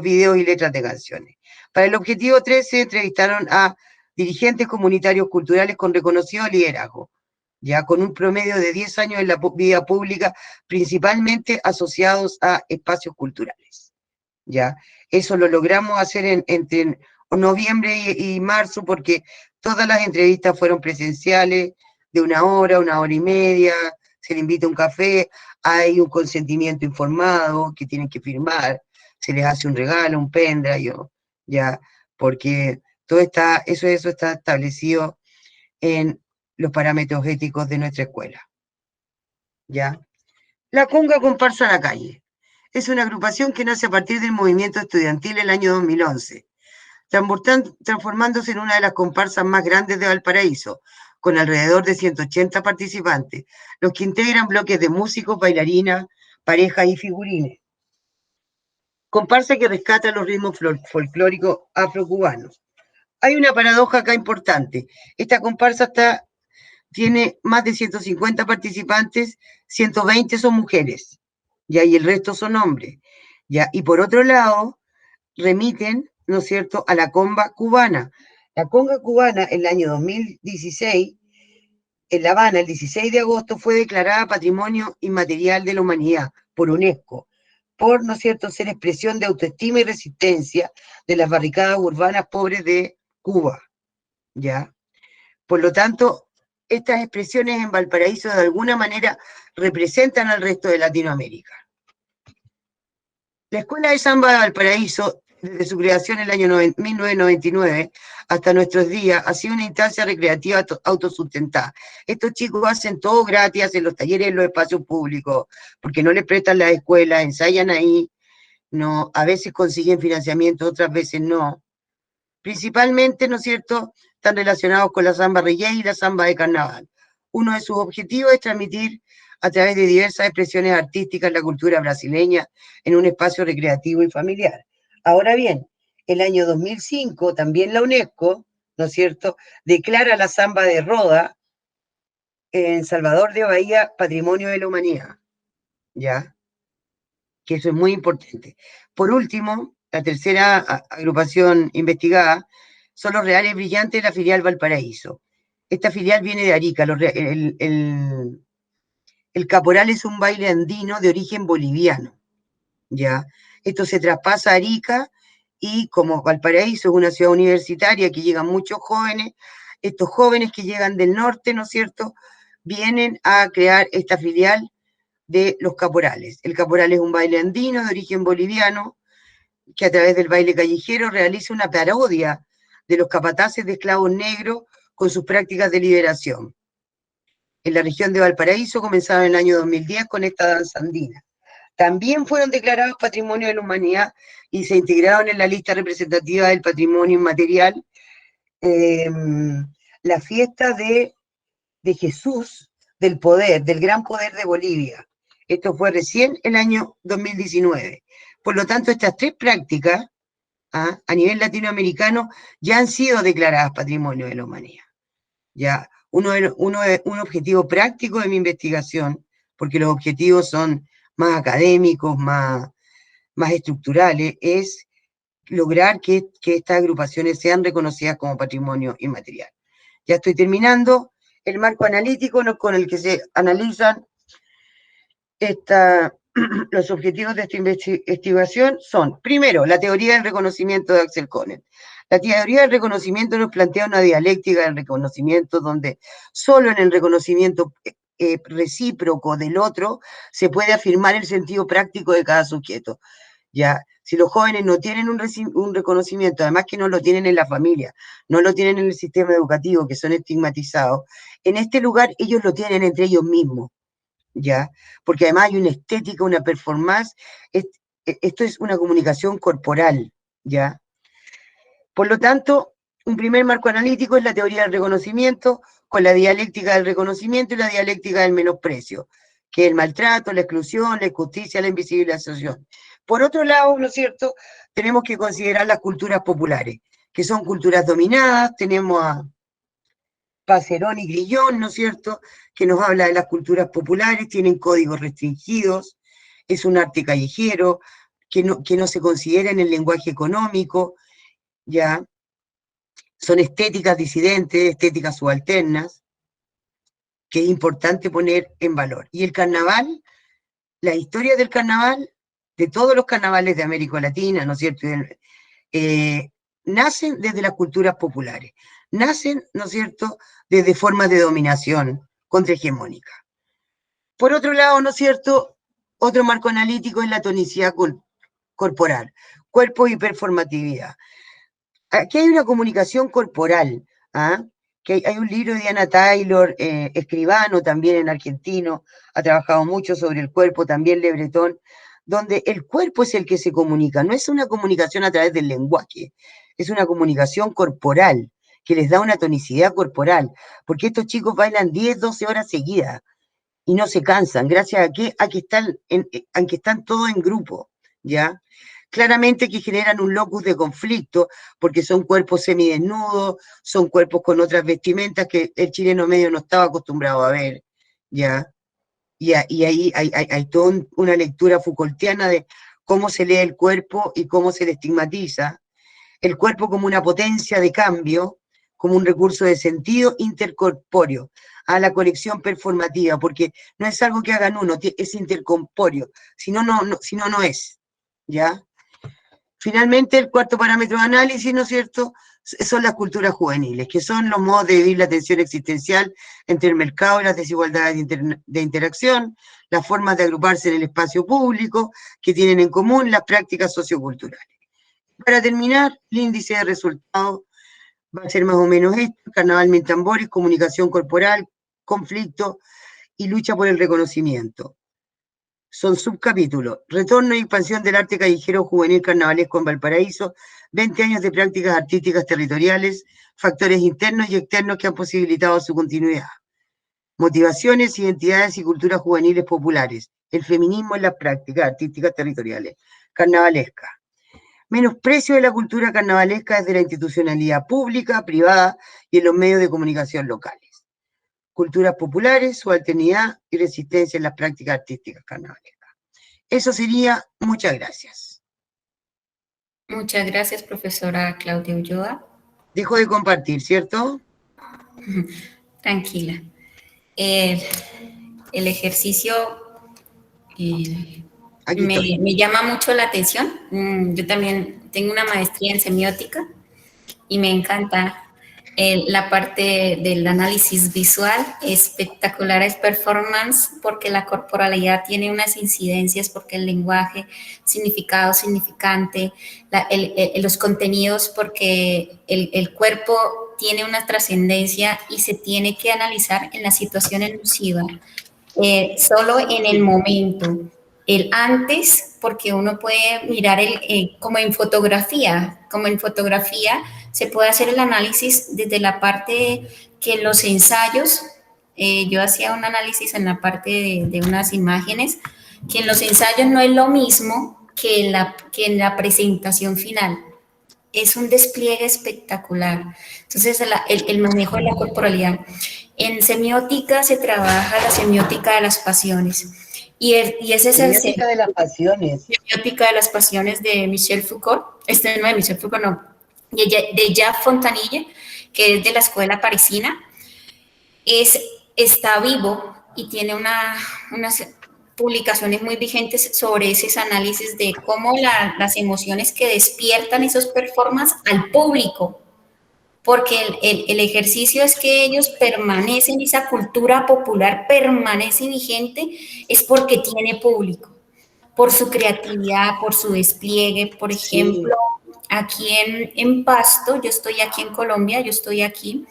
B: videos y letras de canciones. Para el objetivo 13 entrevistaron a dirigentes comunitarios culturales con reconocido liderazgo, ya con un promedio de 10 años en la vida pública, principalmente asociados a espacios culturales. Ya, eso lo logramos hacer entre noviembre y marzo, porque todas las entrevistas fueron presenciales, de 1 hora, 1 hora y media, se le invita a un café, hay un consentimiento informado que tienen que firmar, se les hace un regalo, un pendrive, ya, porque todo eso está establecido en los parámetros éticos de nuestra escuela. ¿Ya? La Conga Comparsa La Calle es una agrupación que nace a partir del movimiento estudiantil el año 2011, transformándose en una de las comparsas más grandes de Valparaíso, con alrededor de 180 participantes, los que integran bloques de músicos, bailarinas, parejas y figurines. Comparsa que rescata los ritmos folclóricos afrocubanos. Hay una paradoja acá importante. Esta comparsa tiene más de 150 participantes, 120 son mujeres, ¿ya? Y el resto son hombres, ¿ya? Y por otro lado, remiten, ¿no es cierto?, a la comba cubana. La conga cubana, en el año 2016, en La Habana, el 16 de agosto, fue declarada Patrimonio Inmaterial de la Humanidad por UNESCO, por, ¿no es cierto?, ser expresión de autoestima y resistencia de las barricadas urbanas pobres de Cuba, ¿ya? Por lo tanto, estas expresiones en Valparaíso de alguna manera representan al resto de Latinoamérica. La Escuela de Samba de Valparaíso, desde su creación en el año 1999 hasta nuestros días, ha sido una instancia recreativa autosustentada. Estos chicos hacen todo gratis, hacen los talleres en los espacios públicos, porque no les prestan las escuelas, ensayan ahí, no, a veces consiguen financiamiento, otras veces no. Principalmente, ¿no es cierto?, están relacionados con la samba reggae y la samba de carnaval. Uno de sus objetivos es transmitir a través de diversas expresiones artísticas la cultura brasileña en un espacio recreativo y familiar. Ahora bien, el año 2005, también la UNESCO, ¿no es cierto?, declara la samba de Roda en Salvador de Bahía Patrimonio de la Humanidad, ¿ya? Que eso es muy importante. Por último, la tercera agrupación investigada, son los Reales Brillantes de la filial Valparaíso. Esta filial viene de Arica. El caporal es un baile andino de origen boliviano, ¿ya? Esto se traspasa a Arica y como Valparaíso es una ciudad universitaria que llegan muchos jóvenes, estos jóvenes que llegan del norte, ¿no es cierto?, vienen a crear esta filial de los caporales. El caporal es un baile andino de origen boliviano que a través del baile callejero realiza una parodia de los capataces de esclavos negros con sus prácticas de liberación. En la región de Valparaíso comenzaron en el año 2010 con esta danza andina. También fueron declarados Patrimonio de la Humanidad y se integraron en la lista representativa del patrimonio inmaterial la fiesta de Jesús del poder, del gran poder de Bolivia. Esto fue recién el año 2019. Por lo tanto, estas tres prácticas a nivel latinoamericano ya han sido declaradas Patrimonio de la Humanidad. Ya, un objetivo práctico de mi investigación, porque los objetivos son más académicos, más estructurales, es lograr que estas agrupaciones sean reconocidas como patrimonio inmaterial. Ya estoy terminando. El marco analítico con el que se analizan los objetivos de esta investigación son, primero, la teoría del reconocimiento de Axel Connet. La teoría del reconocimiento nos plantea una dialéctica del reconocimiento donde solo en el reconocimiento recíproco del otro se puede afirmar el sentido práctico de cada sujeto. Ya, si los jóvenes no tienen un reconocimiento, además que no lo tienen en la familia, no lo tienen en el sistema educativo, que son estigmatizados, en este lugar ellos lo tienen entre ellos mismos, ¿ya? Porque además hay una estética, una performance, esto es una comunicación corporal, ¿ya? Por lo tanto, un primer marco analítico es la teoría del reconocimiento, con la dialéctica del reconocimiento y la dialéctica del menosprecio, que es el maltrato, la exclusión, la injusticia, la invisibilización. Por otro lado, ¿no es cierto?, tenemos que considerar las culturas populares, que son culturas dominadas. Tenemos a Pacerón y Grillón, ¿no es cierto?, que nos habla de las culturas populares, tienen códigos restringidos, es un arte callejero, que no se considera en el lenguaje económico, ¿ya? Son estéticas disidentes, estéticas subalternas, que es importante poner en valor. Y el carnaval, la historia del carnaval, de todos los carnavales de América Latina, ¿no es cierto?, nacen desde las culturas populares, nacen, ¿no es cierto?, desde formas de dominación contrahegemónica. Por otro lado, ¿no es cierto?, otro marco analítico es la tonicidad corporal, cuerpo y performatividad. Aquí hay una comunicación corporal, que hay un libro de Diana Taylor, escribano también en argentino, ha trabajado mucho sobre el cuerpo, también Le Breton, donde el cuerpo es el que se comunica, no es una comunicación a través del lenguaje, es una comunicación corporal, que les da una tonicidad corporal, porque estos chicos bailan 10, 12 horas seguidas, y no se cansan, gracias a que están todos en grupo, ¿ya? Claramente que generan un locus de conflicto, porque son cuerpos semidesnudos, son cuerpos con otras vestimentas que el chileno medio no estaba acostumbrado a ver, ¿ya? Y ahí hay toda una lectura Foucaultiana de cómo se lee el cuerpo y cómo se le estigmatiza. El cuerpo como una potencia de cambio, como un recurso de sentido intercorpóreo, a la conexión performativa, porque no es algo que hagan uno, es intercorpóreo, si no, no es, ¿ya? Finalmente, el cuarto parámetro de análisis, ¿no es cierto?, son las culturas juveniles, que son los modos de vivir la tensión existencial entre el mercado y las desigualdades de interacción, las formas de agruparse en el espacio público, que tienen en común las prácticas socioculturales. Para terminar, el índice de resultados va a ser más o menos esto: carnaval en tambores, comunicación corporal, conflicto y lucha por el reconocimiento. Son subcapítulos: retorno y expansión del arte callejero juvenil carnavalesco en Valparaíso, 20 años de prácticas artísticas territoriales, factores internos y externos que han posibilitado su continuidad, motivaciones, identidades y culturas juveniles populares, el feminismo en las prácticas artísticas territoriales carnavalescas, menosprecio de la cultura carnavalesca desde la institucionalidad pública, privada y en los medios de comunicación locales, culturas populares, subalternidad y resistencia en las prácticas artísticas carnavalescas. Eso sería. Muchas gracias.
E: Muchas gracias, profesora Claudia Ulloa.
B: Dejo de compartir, ¿cierto?
E: Tranquila. El, el ejercicio
B: Aquí estoy.
E: me llama mucho la atención. Yo también tengo una maestría en semiótica y me encanta la parte del análisis visual. Espectacular es performance porque la corporalidad tiene unas incidencias, porque el lenguaje, significado, significante, los contenidos, porque el cuerpo tiene una trascendencia y se tiene que analizar en la situación elusiva, solo en el momento. El antes, porque uno puede mirar como en fotografía se puede hacer el análisis desde la parte que en los ensayos, yo hacía un análisis en la parte de unas imágenes, que en los ensayos no es lo mismo que en la presentación final. Es un despliegue espectacular. Entonces, el manejo de la corporalidad. En semiótica se trabaja la semiótica de las pasiones. Y ese es el
B: Semiótica de las pasiones.
E: Semiótica de las pasiones de Michel Foucault. No de Michel Foucault, no. De Jacques Fontanille, que es de la escuela parisina. Está vivo y tiene unas publicaciones muy vigentes sobre esos análisis de cómo las emociones que despiertan esos performances al público, porque el ejercicio es que ellos permanecen, esa cultura popular permanece vigente, es porque tiene público, por su creatividad, por su despliegue. Por ejemplo, aquí en Pasto, yo estoy aquí en Colombia, yo estoy aquí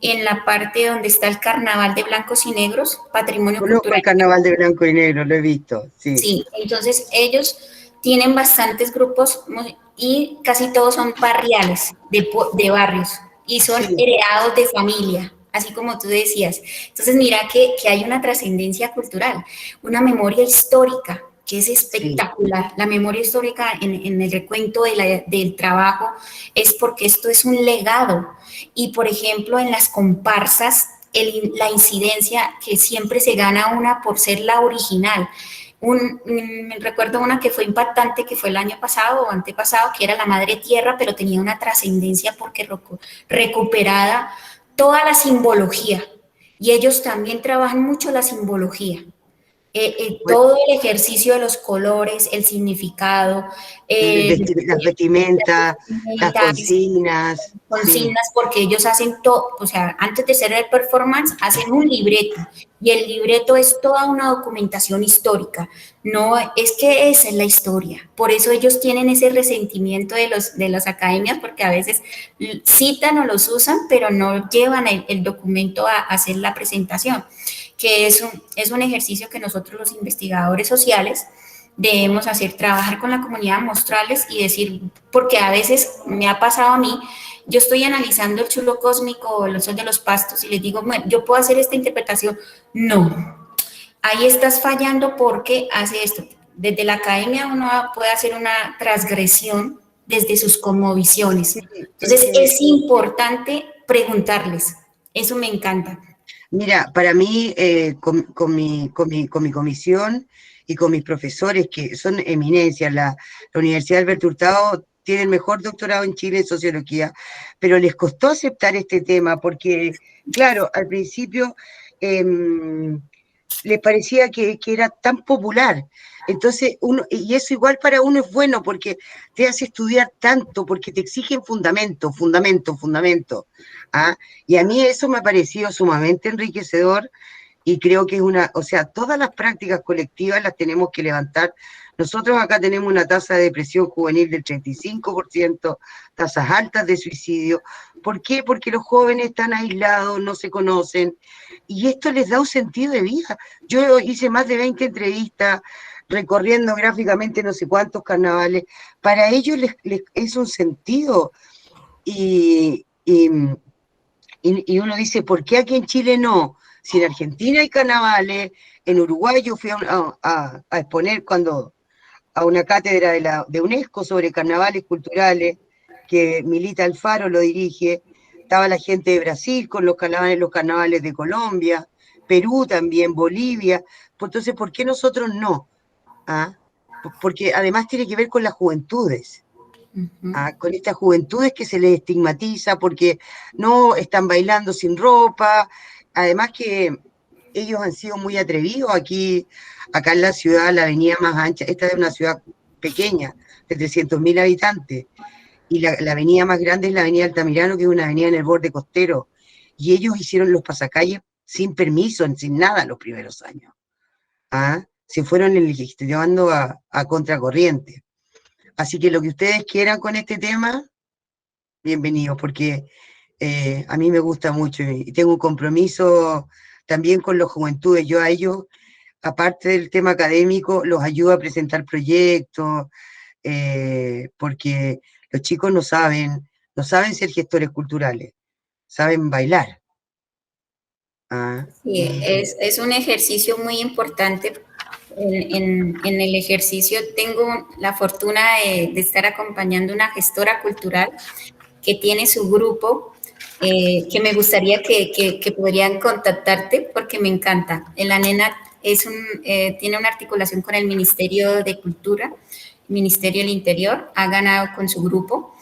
E: en la parte donde está el Carnaval de Blancos y Negros, Patrimonio Cultural.
B: El Carnaval de Blanco y Negro, lo he visto, sí.
E: Sí, entonces ellos tienen bastantes grupos y casi todos son barriales, de barrios, y son heredados de familia, así como tú decías. Entonces mira que hay una trascendencia cultural, una memoria histórica, que es espectacular. La memoria histórica en el recuento del trabajo es porque esto es un legado. Y, por ejemplo, en las comparsas, la incidencia que siempre se gana una por ser la original. Recuerdo una que fue impactante, que fue el año pasado o antepasado, que era la Madre Tierra, pero tenía una trascendencia porque recuperada toda la simbología. Y ellos también trabajan mucho la simbología. Todo el ejercicio de los colores, el significado.
B: Las vestimentas, las consignas.
E: Consignas, porque ellos hacen todo, o sea, antes de hacer el performance, hacen un libreto, y el libreto es toda una documentación histórica. No, es que esa es la historia. Por eso ellos tienen ese resentimiento de las academias, porque a veces citan o los usan, pero no llevan el documento a hacer la presentación, que es un ejercicio que nosotros los investigadores sociales debemos hacer, trabajar con la comunidad, mostrarles y decir, porque a veces me ha pasado a mí, yo estoy analizando el chulo cósmico o el sol de los pastos y les digo, bueno, yo puedo hacer esta interpretación. No, ahí estás fallando porque hace esto. Desde la academia uno puede hacer una transgresión desde sus cosmovisiones. Entonces es importante preguntarles, eso me encanta.
B: Mira, para mí, con mi comisión y con mis profesores, que son eminencias, la Universidad Alberto Hurtado tiene el mejor doctorado en Chile en sociología, pero les costó aceptar este tema porque, claro, al principio les parecía que era tan popular. Entonces, y eso igual para uno es bueno porque te hace estudiar tanto, porque te exigen fundamento. ¿Ah? Y a mí eso me ha parecido sumamente enriquecedor y creo que es o sea, todas las prácticas colectivas las tenemos que levantar. Nosotros acá tenemos una tasa de depresión juvenil del 35%, tasas altas de suicidio. ¿Por qué? Porque los jóvenes están aislados, no se conocen, y esto les da un sentido de vida. Yo hice más de 20 entrevistas, recorriendo gráficamente no sé cuántos carnavales. Para ellos les es un sentido. Y uno dice, ¿por qué aquí en Chile no? Si en Argentina hay carnavales, en Uruguay yo fui a exponer a una cátedra de UNESCO sobre carnavales culturales, que Milita Alfaro lo dirige. Estaba la gente de Brasil con los carnavales de Colombia, Perú también, Bolivia. Entonces, ¿por qué nosotros no? ¿Ah? Porque además tiene que ver con las juventudes. con estas juventudes que se les estigmatiza porque no están bailando sin ropa, además que ellos han sido muy atrevidos acá en la ciudad, la avenida más ancha, esta es una ciudad pequeña, de 300.000 habitantes, y la avenida más grande es la avenida Altamirano, que es una avenida en el borde costero, y ellos hicieron los pasacalles sin permiso, sin nada los primeros años. Se fueron llevando a contracorriente. Así que lo que ustedes quieran con este tema, bienvenidos, porque a mí me gusta mucho y tengo un compromiso también con las juventudes. Yo a ellos, aparte del tema académico, los ayudo a presentar proyectos, porque los chicos no saben ser gestores culturales, saben bailar.
E: Sí, es un ejercicio muy importante. En el ejercicio tengo la fortuna de estar acompañando una gestora cultural que tiene su grupo, que me gustaría que podrían contactarte porque me encanta. La nena tiene una articulación con el Ministerio de Cultura, Ministerio del Interior, ha ganado con su grupo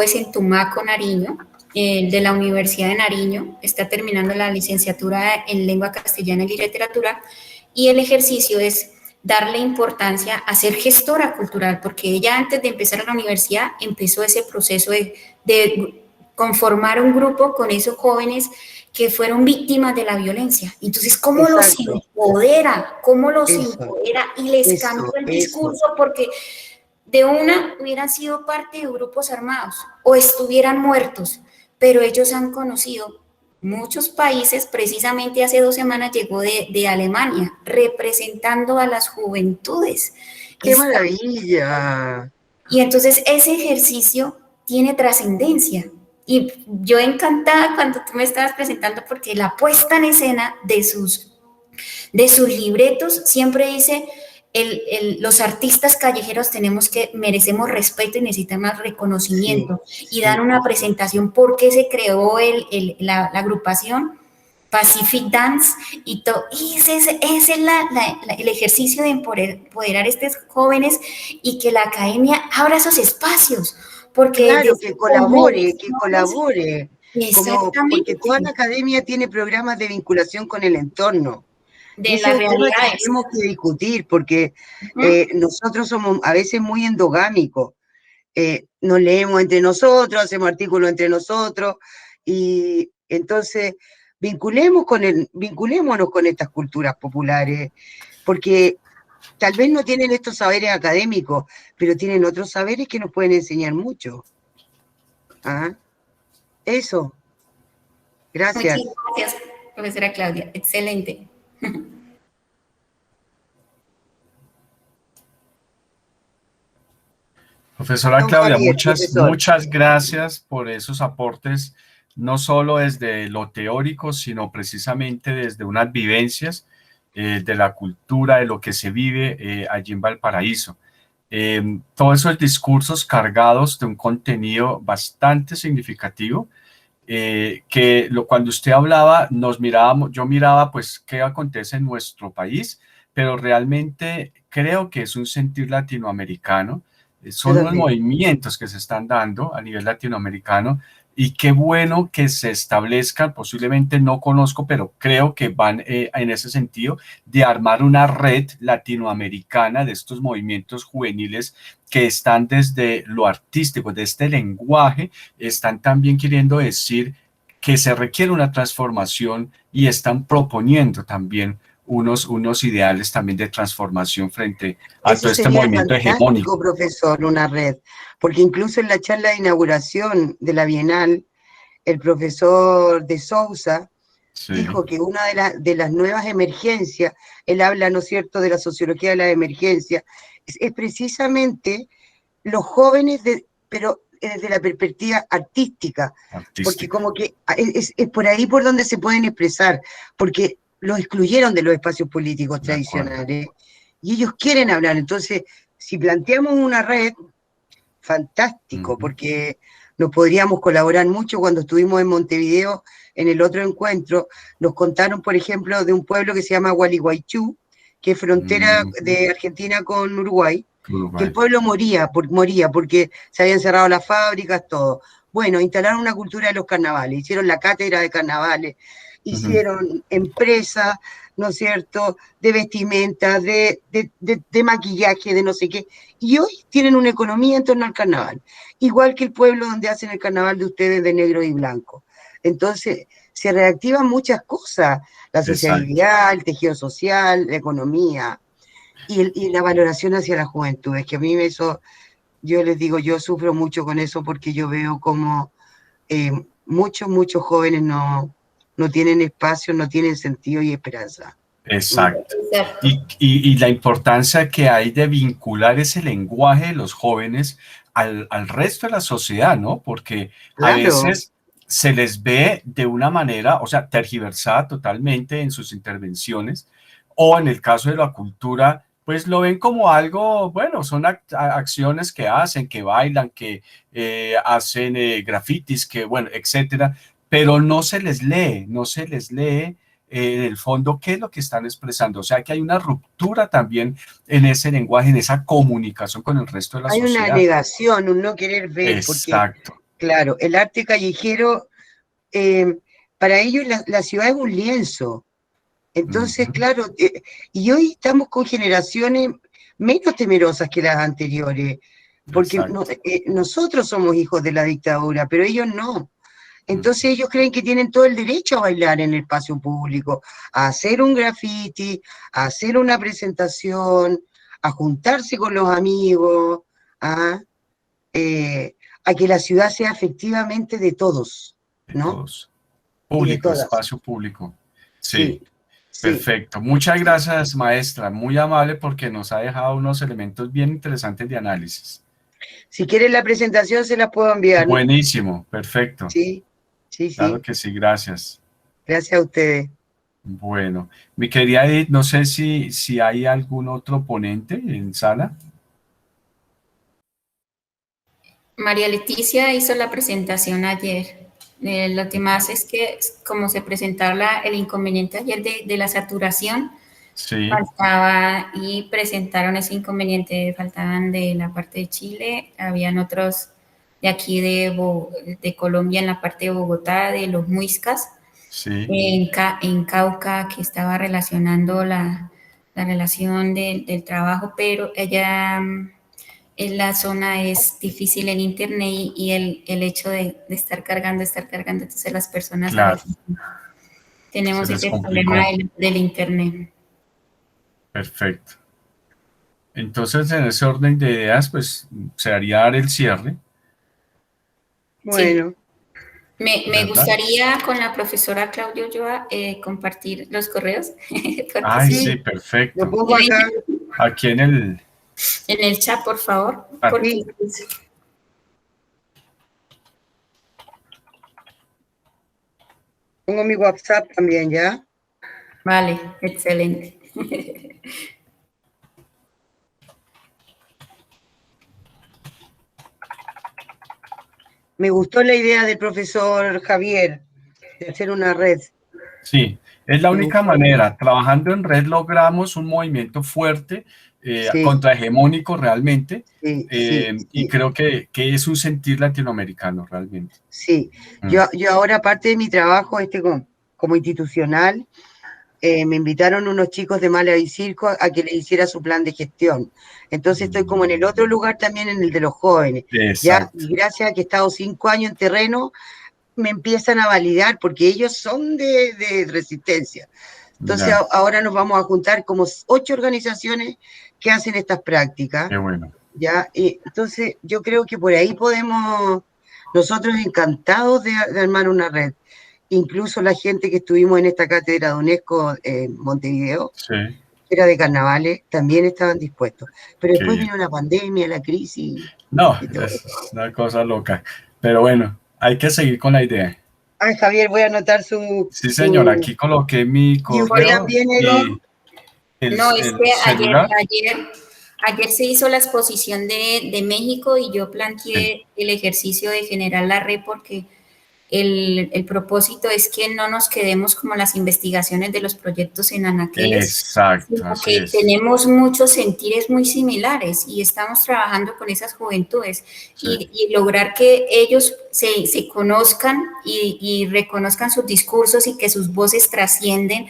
E: es en Tumaco, Nariño, de la Universidad de Nariño, está terminando la licenciatura en Lengua Castellana y Literatura, y el ejercicio es darle importancia a ser gestora cultural, porque ella antes de empezar a la universidad empezó ese proceso de conformar un grupo con esos jóvenes que fueron víctimas de la violencia. Entonces, ¿cómo los empodera? ¿Cómo los empodera? Y les cambia el discurso porque de una hubieran sido parte de grupos armados o estuvieran muertos, pero ellos han conocido muchos países. Precisamente hace 2 semanas llegó de Alemania, representando a las juventudes.
B: ¡Qué maravilla!
E: Y entonces ese ejercicio tiene trascendencia. Y yo encantada cuando tú me estabas presentando, porque la puesta en escena de sus libretos siempre dice, los artistas callejeros merecemos respeto y necesitamos reconocimiento, y dar una presentación por qué se creó la agrupación Pacific Dance y todo. Y ese es el ejercicio de empoderar a estos jóvenes y que la academia abra esos espacios. Porque
B: claro, que colabore.
E: Exactamente.
B: Porque toda la academia tiene programas de vinculación con el entorno.
E: De las realidades.
B: Tenemos que discutir, porque nosotros somos a veces muy endogámicos. Nos leemos entre nosotros, hacemos artículos entre nosotros, y entonces vinculémonos con estas culturas populares, porque tal vez no tienen estos saberes académicos, pero tienen otros saberes que nos pueden enseñar mucho. Eso. Gracias.
E: Muchas gracias, profesora Claudia. Excelente.
D: Profesora Claudia, muchas gracias por esos aportes, no solo desde lo teórico, sino precisamente desde unas vivencias de la cultura, de lo que se vive allí en Valparaíso. Todos esos discursos cargados de un contenido bastante significativo, cuando usted hablaba, yo miraba pues qué acontece en nuestro país, pero realmente creo que es un sentir latinoamericano. Son unos movimientos que se están dando a nivel latinoamericano, y qué bueno que se establezcan. Posiblemente no conozco, pero creo que van en ese sentido de armar una red latinoamericana de estos movimientos juveniles que están desde lo artístico, de este lenguaje, están también queriendo decir que se requiere una transformación y están proponiendo también unos ideales también de transformación frente a todo este movimiento hegemónico.
B: Profesor, una red, porque incluso en la charla de inauguración de la Bienal, el profesor de Sousa dijo que una de las nuevas emergencias, él habla, ¿no es cierto?, de la sociología de la emergencia, es precisamente los jóvenes, pero desde la perspectiva artística, porque como que es por ahí por donde se pueden expresar, porque los excluyeron de los espacios políticos tradicionales, y ellos quieren hablar. Entonces, si planteamos una red, fantástico, porque nos podríamos colaborar mucho. Cuando estuvimos en Montevideo, en el otro encuentro, nos contaron, por ejemplo, de un pueblo que se llama Gualeguaychú, que es frontera de Argentina con Uruguay, que el pueblo moría porque se habían cerrado las fábricas, todo. Bueno, instalaron una cultura de los carnavales, hicieron la cátedra de carnavales, hicieron empresas, ¿no es cierto?, de vestimenta, de maquillaje, de no sé qué, y hoy tienen una economía en torno al carnaval, igual que el pueblo donde hacen el carnaval de ustedes de negro y blanco. Entonces, se reactivan muchas cosas, la sociabilidad, el tejido social, la economía, y la valoración hacia la juventud. Es que a mí eso, yo les digo, yo sufro mucho con eso porque yo veo como muchos jóvenes no tienen espacio, no tienen sentido y esperanza.
D: Exacto. Y la importancia que hay de vincular ese lenguaje de los jóvenes al resto de la sociedad, ¿no? Porque a veces se les ve de una manera, o sea, tergiversada totalmente en sus intervenciones, o en el caso de la cultura, pues lo ven como algo, bueno, son acciones que hacen, que bailan, que hacen grafitis, que bueno, etcétera, pero no se les lee en el fondo qué es lo que están expresando. O sea que hay una ruptura también en ese lenguaje, en esa comunicación con el resto de la sociedad.
B: Hay una negación, un no querer ver.
D: Exacto.
B: Porque, claro, el arte callejero, para ellos la ciudad es un lienzo. Entonces, claro, y hoy estamos con generaciones menos temerosas que las anteriores, porque nosotros somos hijos de la dictadura, pero ellos no. Entonces ellos creen que tienen todo el derecho a bailar en el espacio público, a hacer un graffiti, a hacer una presentación, a juntarse con los amigos, a que la ciudad sea efectivamente de todos, ¿no?
D: De todos. Público, espacio público. Sí. Perfecto. Muchas gracias, maestra. Muy amable porque nos ha dejado unos elementos bien interesantes de análisis.
B: Si quieren la presentación se las puedo enviar.
D: Buenísimo, perfecto.
B: Sí.
D: Claro que sí, gracias.
B: Gracias a ustedes.
D: Bueno, mi querida Edith, no sé si hay algún otro ponente en sala.
E: María Leticia hizo la presentación ayer. Lo que más es que, como se presentaba el inconveniente ayer de la saturación, faltaba y presentaron ese inconveniente, faltaban de la parte de Chile, habían otros de aquí de Colombia en la parte de Bogotá, de los Muiscas, en Cauca, que estaba relacionando la relación del trabajo, pero ella... en la zona es difícil en internet y el hecho de estar cargando, entonces las personas a veces tenemos ese problema del internet.
D: Perfecto. Entonces, en ese orden de ideas, pues se haría dar el cierre.
B: Bueno.
E: Sí. Me gustaría con la profesora Claudia Ulloa compartir los correos.
D: Ay, sí, perfecto.
B: Lo pongo acá.
D: Aquí en
E: el chat, por favor. Porque...
B: Pongo mi WhatsApp también, ¿ya?
E: Vale, excelente.
B: Me gustó la idea del profesor Javier de hacer una red.
D: Sí, es la única manera. Trabajando en red logramos un movimiento fuerte, contrahegemónico realmente, y creo que es un sentir latinoamericano realmente.
B: Sí, yo ahora, aparte de mi trabajo como institucional, me invitaron unos chicos de Mala y Circo a que les hiciera su plan de gestión. Entonces estoy como en el otro lugar también, en el de los jóvenes. ¿Ya? Y gracias a que he estado 5 años en terreno, me empiezan a validar, porque ellos son de resistencia. Entonces ahora nos vamos a juntar como 8 organizaciones que hacen estas prácticas.
D: Qué bueno.
B: ¿Ya? Y entonces yo creo que por ahí podemos, nosotros encantados de armar una red. Incluso la gente que estuvimos en esta cátedra de UNESCO en Montevideo, que era de carnavales, también estaban dispuestos. Pero después vino la pandemia, la crisis.
D: No, es una cosa loca. Pero bueno, hay que seguir con la idea.
B: Ay, Javier, voy a anotar su...
D: Sí, señor, aquí coloqué mi correo.
E: No, es que ayer se hizo la exposición de México y yo planteé el ejercicio de generar la red porque el propósito es que no nos quedemos como las investigaciones de los proyectos en anaqueles,
D: Exacto,
E: sino
D: así
E: que
D: es.
E: tenemos muchos sentires muy similares y estamos trabajando con esas juventudes y lograr que ellos se conozcan y reconozcan sus discursos y que sus voces trascienden,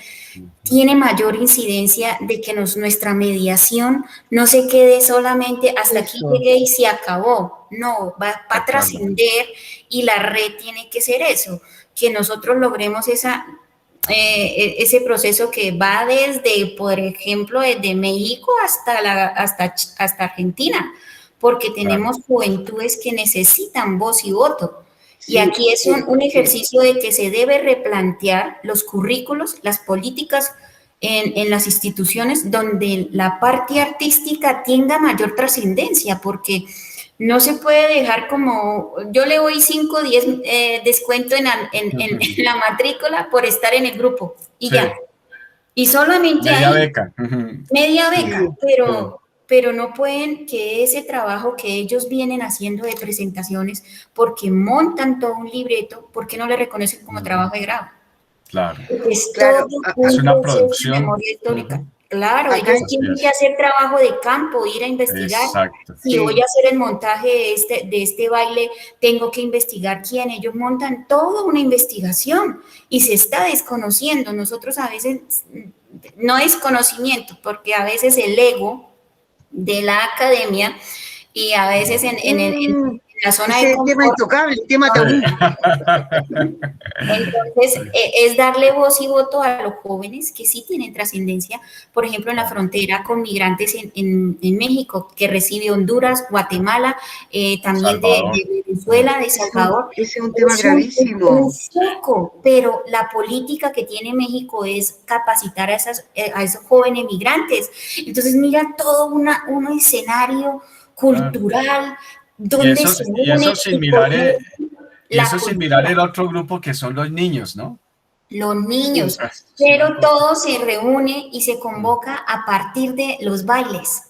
E: tiene mayor incidencia de que nuestra mediación no se quede solamente hasta aquí llegué y se acabó. No, va a trascender y la red tiene que ser eso, que nosotros logremos ese proceso que va desde, por ejemplo, desde México hasta Argentina, porque tenemos juventudes que necesitan voz y voto. Y aquí es un ejercicio de que se debe replantear los currículos, las políticas en las instituciones donde la parte artística tenga mayor trascendencia, porque no se puede dejar como, yo le doy 5 o 10 descuento en la matrícula por estar en el grupo y ya. Y solamente
D: media
E: ahí.
D: beca.
E: Media beca, pero no pueden que ese trabajo que ellos vienen haciendo de presentaciones, porque montan todo un libreto, ¿por qué no le reconocen como trabajo de grado?
D: Claro.
E: Es
D: una producción.
E: Memoria histórica. Claro,
B: Acá
E: ellos tienen que hacer trabajo de campo, ir a investigar.
D: Exacto.
E: Si voy a hacer el montaje de este baile, tengo que investigar quién. Ellos montan toda una investigación y se está desconociendo. Nosotros a veces, no es conocimiento, porque a veces el ego de la academia y a veces en la zona de confort,
B: tema intocable, tema tabú.
E: Entonces, es darle voz y voto a los jóvenes que sí tienen trascendencia, por ejemplo, en la frontera con migrantes en México, que recibe Honduras, Guatemala, también de Venezuela, de Salvador.
B: Ese es un tema gravísimo.
E: Un poco, pero la política que tiene México es capacitar a esos jóvenes migrantes. Entonces, mira todo un escenario cultural, donde
D: y eso sin mirar el otro grupo que son los niños, ¿no?
E: Los niños, pero todo se reúne y se convoca a partir de los bailes,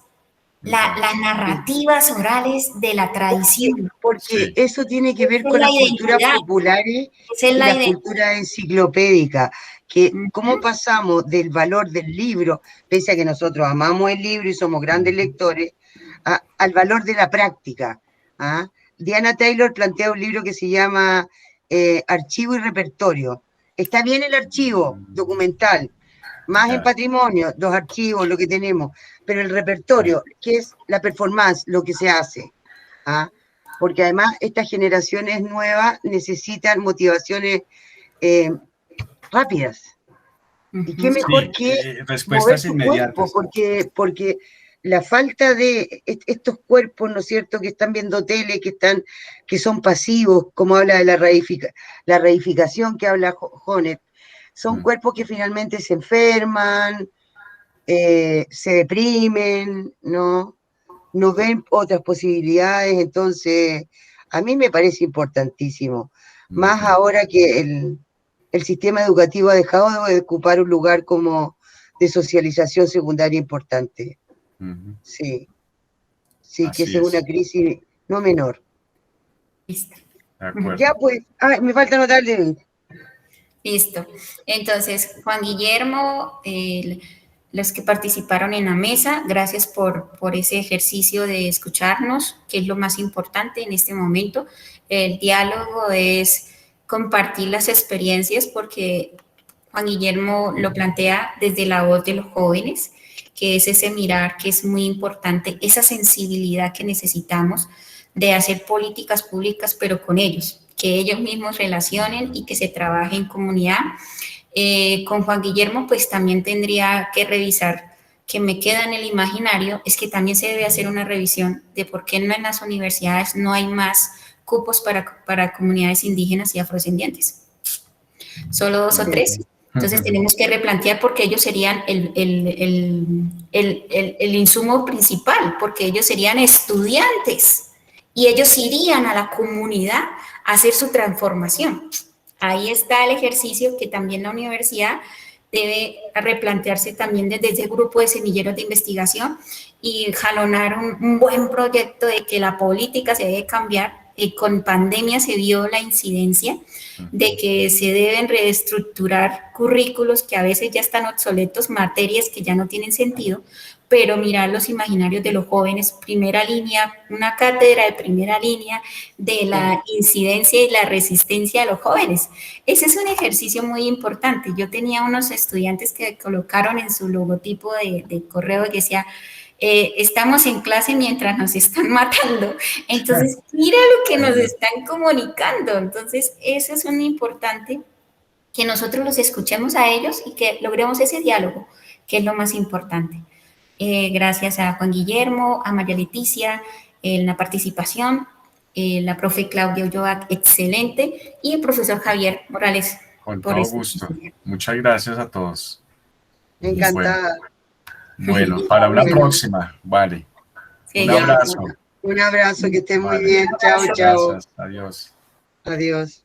E: las narrativas orales de la tradición.
B: Porque eso tiene que ver con las culturas populares y la cultura enciclopédica, que cómo pasamos del valor del libro, pese a que nosotros amamos el libro y somos grandes lectores, al valor de la práctica. Diana Taylor plantea un libro que se llama Archivo y Repertorio. Está bien el archivo documental, más en patrimonio, los archivos, lo que tenemos, pero el repertorio, que es la performance, lo que se hace. Porque además estas generaciones nuevas necesitan motivaciones rápidas. Y qué mejor que
D: respuestas
B: mover tu cuerpo, porque la falta de estos cuerpos, ¿no es cierto?, que están viendo tele, que son pasivos, como habla de la reificación que habla Jonet, son cuerpos que finalmente se enferman, se deprimen, no ven otras posibilidades. Entonces, a mí me parece importantísimo, más ahora que el sistema educativo ha dejado de ocupar un lugar como de socialización secundaria importante. Sí, que es una crisis no menor.
E: Listo.
B: Ya pues, me falta anotarle.
E: Listo. Entonces, Juan Guillermo, los que participaron en la mesa, gracias por ese ejercicio de escucharnos, que es lo más importante en este momento. El diálogo es compartir las experiencias, porque Juan Guillermo lo plantea desde la voz de los jóvenes, que es ese mirar que es muy importante, esa sensibilidad que necesitamos de hacer políticas públicas, pero con ellos, que ellos mismos relacionen y que se trabaje en comunidad. Con Juan Guillermo, pues también tendría que revisar, que me queda en el imaginario, es que también se debe hacer una revisión de por qué en las universidades no hay más cupos para comunidades indígenas y afrodescendientes. Solo 2 o 3. Entonces tenemos que replantear porque ellos serían el insumo principal, porque ellos serían estudiantes y ellos irían a la comunidad a hacer su transformación. Ahí está el ejercicio que también la universidad debe replantearse también desde ese grupo de semilleros de investigación y jalonar un buen proyecto de que la política se debe cambiar con pandemia se vio la incidencia de que se deben reestructurar currículos que a veces ya están obsoletos, materias que ya no tienen sentido, pero mirar los imaginarios de los jóvenes, primera línea, una cátedra de primera línea de la incidencia y la resistencia de los jóvenes. Ese es un ejercicio muy importante. Yo tenía unos estudiantes que colocaron en su logotipo de correo que decía, estamos en clase mientras nos están matando. Entonces, mira lo que nos están comunicando. Entonces, eso es muy importante, que nosotros los escuchemos a ellos y que logremos ese diálogo, que es lo más importante. Gracias a Juan Guillermo, a María Leticia, en la participación, la profe Claudia Ulloa, excelente, y el profesor Javier Morales.
D: Con todo gusto. Muchas gracias a todos.
B: Encantada.
D: Bueno, para una próxima. Vale. Un abrazo.
B: Un abrazo, que estén muy bien. Chao, chao.
D: Gracias. Adiós.
B: Adiós.